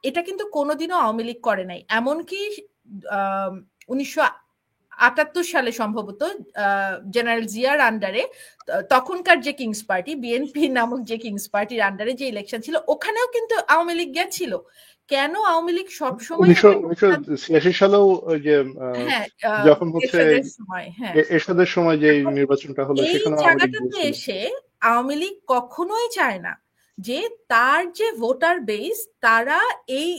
এটা কিন্তু কোনোদিনও আওয়ামী লীগ করে নাই। এমনকি 1978 সালে সম্ভবত জেনারেল জিয়ার আন্ডারে, তখনকার যে কিংস পার্টি, বিএনপি নামক যে কিংস পার্টির আন্ডারে যে ইলেকশন ছিল, ওখানেও কিন্তু আওয়ামী লীগ গেছিল। কেন আওয়ামী লীগ সবসময় 1986 সালেও যে হ্যাঁ যখন হচ্ছে এরশাদের সময় যে নির্বাচনটা হলো, এই সেখানে জায়গাটাতে এসে আওয়ামী লীগ কখনোই চায় না যে তার যে ভোটার বেস, তারা এই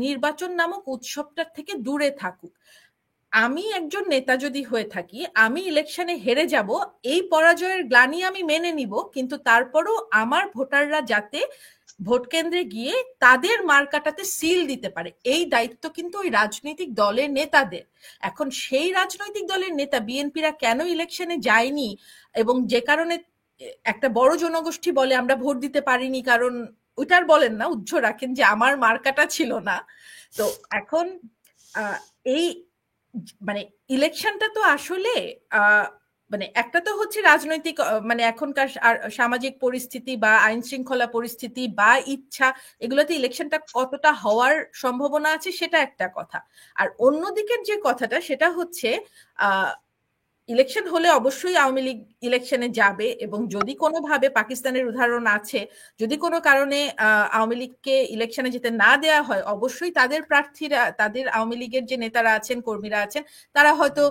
নির্বাচন নামক উৎসবটার থেকে দূরে থাকুক। আমি একজন নেতা যদি হয়ে থাকি, আমি ইলেকশনে হেরে যাব, এই পরাজয়ের গ্লানি আমি মেনে নিব, কিন্তু তারপরও আমার ভোটাররা যাতে ভোট কেন্দ্রে গিয়ে তাদের মার্কাটাতে সিল দিতে পারে, এই দায়িত্ব কিন্তু ওই রাজনৈতিক দলের নেতাদের। এখন সেই রাজনৈতিক দলের নেতা বিএনপিরা কেন ইলেকশনে যায়নি, এবং যে কারণে একটা বড় জনগোষ্ঠী বলে আমরা ভোট দিতে পারিনি, কারণ ওইটার বলেন না, উজ্জ রাখেন যে আমার মার্কাটা ছিল না। তো এখন এই মানে ইলেকশনটা তো আসলে মানে একটা তো হচ্ছে রাজনৈতিক মানে এখনকার সামাজিক পরিস্থিতি বা আইন শৃঙ্খলা পরিস্থিতি বা ইচ্ছা, এগুলোতে ইলেকশনটা কতটা হওয়ার সম্ভাবনা আছে সেটা একটা কথা। আর অন্যদিকের যে কথাটা সেটা হচ্ছে ইলেকশন হলে অবশ্যই আওয়ামী লীগ ইলেকশনে যাবে, এবং যদি কোনোভাবে, পাকিস্তানের উদাহরণ আছে, যদি কোনো কারণে আওয়ামী লীগকে ইলেকশনে যেতে না দেওয়া হয়, অবশ্যই তাদের প্রার্থীরা, তাদের আওয়ামী লীগের যে নেতারা আছেন, কর্মীরা আছেন, তারা হয়তো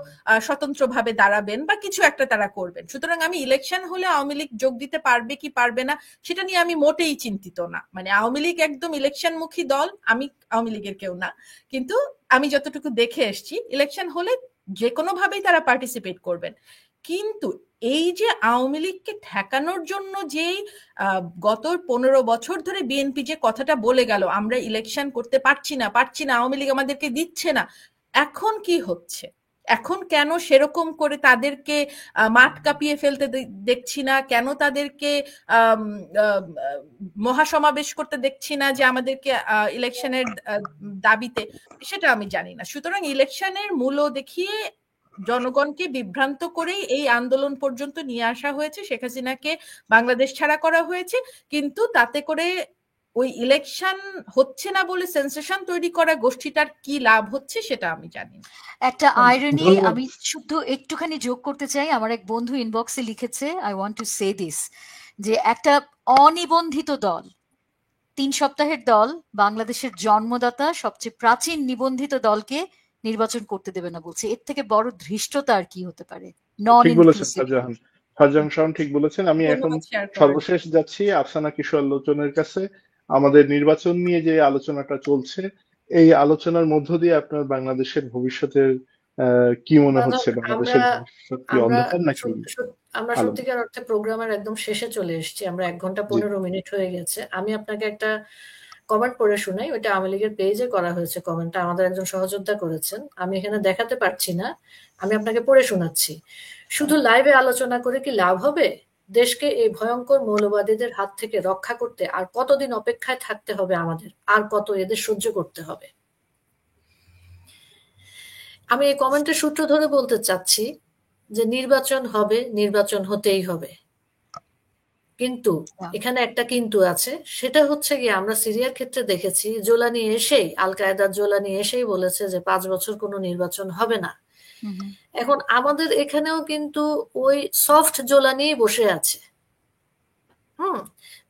স্বতন্ত্রভাবে দাঁড়াবেন বা কিছু একটা তারা করবেন। সুতরাং আমি ইলেকশন হলে আওয়ামী লীগ যোগ দিতে পারবে কি পারবে না সেটা নিয়ে আমি মোটেই চিন্তিত না। মানে আওয়ামী লীগ একদম ইলেকশনমুখী দল, আমি আওয়ামী লীগের কেউ না, কিন্তু আমি যতটুকু দেখে এসছি ইলেকশন হলে যে কোনো ভাবেই তারা পার্টিসিপেট করবেন। কিন্তু এই যে আওয়ামী লীগকে ঠেকানোর জন্য যে গত 15 বছর ধরে বিএনপি যে কথাটা বলে গেল, আমরা ইলেকশন করতে পারছি না, আওয়ামী লীগ আমাদেরকে দিচ্ছে না, এখন কি হচ্ছে? এখন কেন সেরকম করে তাদেরকে মাঠ কাঁপিয়ে ফেলতে দেখছি না? কেন তাদেরকে মহাসমাবেশ করতে দেখছি না যে আমাদেরকে ইলেকশনের দাবিতে? সেটা আমি জানি না। সুতরাং ইলেকশনের মূল্য দেখিয়ে জনগণকে বিভ্রান্ত করেই এই আন্দোলন পর্যন্ত নিয়ে আসা হয়েছে, শেখ হাসিনাকে বাংলাদেশ ছাড়া করা হয়েছে, কিন্তু তাতে করে ওই ইলেকশন হচ্ছে না বলে সেন্সেশন তৈরি করা গোষ্ঠীটার কি লাভ হচ্ছে সেটা আমি জানি না। একটা ধন্যবাদ। আইরনি ধন্যবাদ। আমি শুধু একটুখানি যোগ করতে চাই। আমার এক বন্ধু ইনবক্সে লিখেছে, I want to say this, যে একটা অনিবন্ধিত দল, 3 সপ্তাহের দল বাংলাদেশের জন্মদাতা সবচেয়ে প্রাচীন নিবন্ধিত দলকে নির্বাচন করতে দেবে না বলছে। এর থেকে বড় ধৃষ্টতা আর কি হতে পারে? নন ঠিক বলেছেন ইনক্লুসিভ। ফারজাহান। ফারজাহান শাওন ঠিক বলেছেন। আমি এখন ধন্যবাদ শেয়ার করার জন্য। সর্বশেষ যাচ্ছি আফসানা কিশোর লোচনের কাছে। আমাদের নির্বাচন নিয়ে যে আলোচনাটা চলছে, এই আলোচনার মধ্য দিয়ে আপনার বাংলাদেশের ভবিষ্যতের কি মনে হচ্ছে? আমরা বাংলাদেশের ভবিষ্যৎ কি আমরা অন্ধকার নাকি আমরা আলো? সত্যিকার অর্থে প্রোগ্রামের একদম শেষে চলে এসেছি। আমরা 1 ঘন্টা জি 15 মিনিট হয়ে গেছে। আমি আপনাকে একটা কমেন্ট পড়ে শোনাই। ওইটা আওয়ামী লীগের পেজে করা হয়েছে কমেন্টটা। আমাদের একজন সহযোদ্ধা করেছেন। আমি এখানে দেখাতে পারছি না। আমি আপনাকে পড়ে শোনাচ্ছি। শুধু লাইভে আলোচনা করে কি লাভ হবে? দেশকে এই ভয়ঙ্কর মৌলবাদীদের হাত থেকে রক্ষা করতে আর কতদিন অপেক্ষায় থাকতে হবে আমাদের? আর কত এদের সহ্য করতে হবে? আমি এই কমেন্টের সূত্র ধরে বলতে চাচ্ছি যে নির্বাচন হবে, নির্বাচন হতেই হবে। কিন্তু এখানে একটা কিন্তু আছে, সেটা হচ্ছে গিয়ে আমরা সিরিয়ার ক্ষেত্রে দেখেছি জোলানি এসেই, আল কায়েদার জোলানি এসেই বলেছে যে 5 বছর কোনো নির্বাচন হবে না। এখন আমাদের এখানেও কিন্তু ওই সফট জোলানি বসে আছে।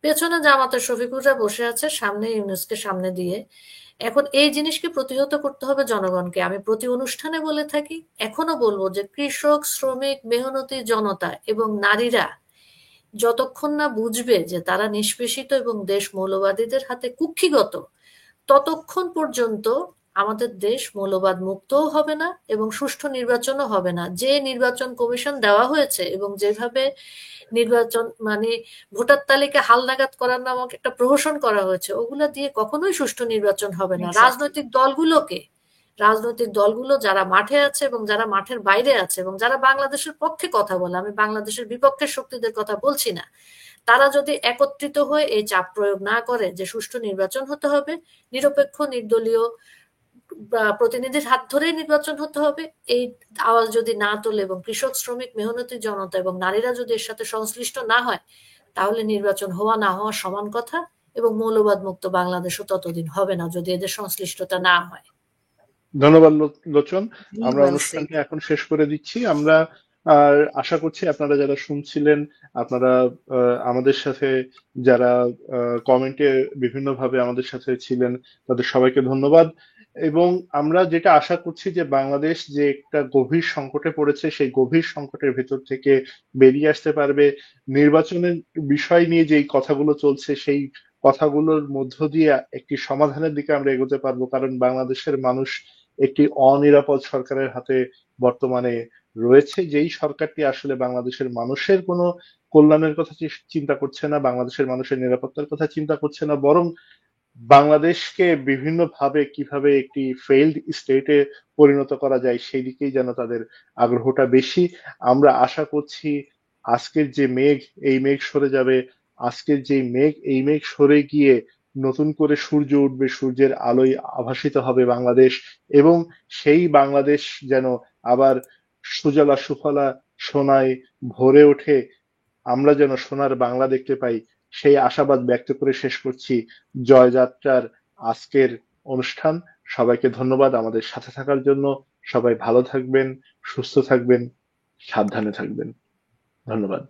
পেছনে জামাতের শফিকুররা বসে আছে, সামনে ইউনূসকে সামনে দিয়ে। এখন এই জিনিসকে প্রতিহত করতে হবে জনগণকে। আমি প্রতি অনুষ্ঠানে বলে থাকি, এখনো বলবো যে কৃষক, শ্রমিক, মেহনতি জনতা এবং নারীরা যতক্ষণ না বুঝবে যে তারা নিষ্পেষিত এবং দেশ মৌলবাদীদের হাতে কুক্ষিগত, ততক্ষণ পর্যন্ত আমাদের দেশ মৌলবাদ মুক্তও হবে না এবং সুষ্ঠু নির্বাচনও হবে না। যে নির্বাচন কমিশন দেওয়া হয়েছে এবং যেভাবে নির্বাচন মানে ভোটার তালিকা হালনাগাদ করার নামক একটা প্রহসন করা হয়েছে, ওগুলা দিয়ে কখনোই সুষ্ঠু নির্বাচন হবে না। রাজনৈতিক দলগুলো যারা মাঠে আছে এবং যারা মাঠের বাইরে আছে এবং যারা বাংলাদেশের পক্ষে কথা বলে, আমি বাংলাদেশের বিপক্ষের শক্তিদের কথা বলছি না, তারা যদি একত্রিত হয়ে এই চাপ প্রয়োগ না করে যে সুষ্ঠু নির্বাচন হতে হবে, নিরপেক্ষ নির্দলীয় প্রতিনিধির হাত ধরেই নির্বাচন হতে হবে, এই আওয়াজ যদি না তোলে এবং কৃষক, শ্রমিক, মেহনতি জনতা এবং নারীরা যদি এর সাথে সংশ্লিষ্ট না হয়, তাহলে নির্বাচন হওয়া না হওয়া সমান কথা এবং মৌলবাদ মুক্ত বাংলাদেশও ততদিন হবে না যদি এদের সংশ্লিষ্টতা না হয়। ধন্যবাদ লোচন। আমরা অনুষ্ঠানটা এখন শেষ করে দিচ্ছি। আমরা আশা করছি আপনারা যারা শুনছিলেন, আপনারা আমাদের সাথে যারা কমেন্টে বিভিন্নভাবে আমাদের সাথে ছিলেন, তাদের সবাইকে ধন্যবাদ। এবং আমরা যেটা আশা করছি যে বাংলাদেশ যে একটা গভীর সংকটে পড়েছে, সেই গভীর সংকটের ভেতর থেকে বেরিয়ে আসতে পারবে। নির্বাচনের বিষয় নিয়ে যেই কথাগুলো চলছে, সেই কথাগুলোর মধ্য দিয়ে একটি সমাধানের দিকে আমরা এগোতে পারবো, কারণ বাংলাদেশের মানুষ একটি অনিরাপদ সরকারের হাতে বর্তমানে রয়েছে, যেই সরকারটি আসলে বাংলাদেশের মানুষের কোনো কল্যাণের কথা চিন্তা করছে না, বাংলাদেশের মানুষের নিরাপত্তার কথা চিন্তা করছে না, বরং বাংলাদেশকে বিভিন্নভাবে কিভাবে একটি ফেইল্ড স্টেটে পরিণত করা যায় সেই দিকেই যেন তাদের আগ্রহটা বেশি। আমরা আশা করছি আজকের যে মেঘ, এই মেঘ সরে যাবে। আজকের যে মেঘ, এই মেঘ সরে গিয়ে নতুন করে সূর্য উঠবে, সূর্যের আলোয় আভাসিত হবে বাংলাদেশ, এবং সেই বাংলাদেশ যেন আবার সুজলা সুফলা সোনায় ভরে ওঠে, আমরা যেন সোনার বাংলা দেখতে পাই, সেই আশাবাদ ব্যক্ত করে শেষ করছি জয়যাত্রার আজকের অনুষ্ঠান। সবাইকে ধন্যবাদ আমাদের সাথে থাকার জন্য। সবাই ভালো থাকবেন, সুস্থ থাকবেন, সাবধানে থাকবেন। ধন্যবাদ।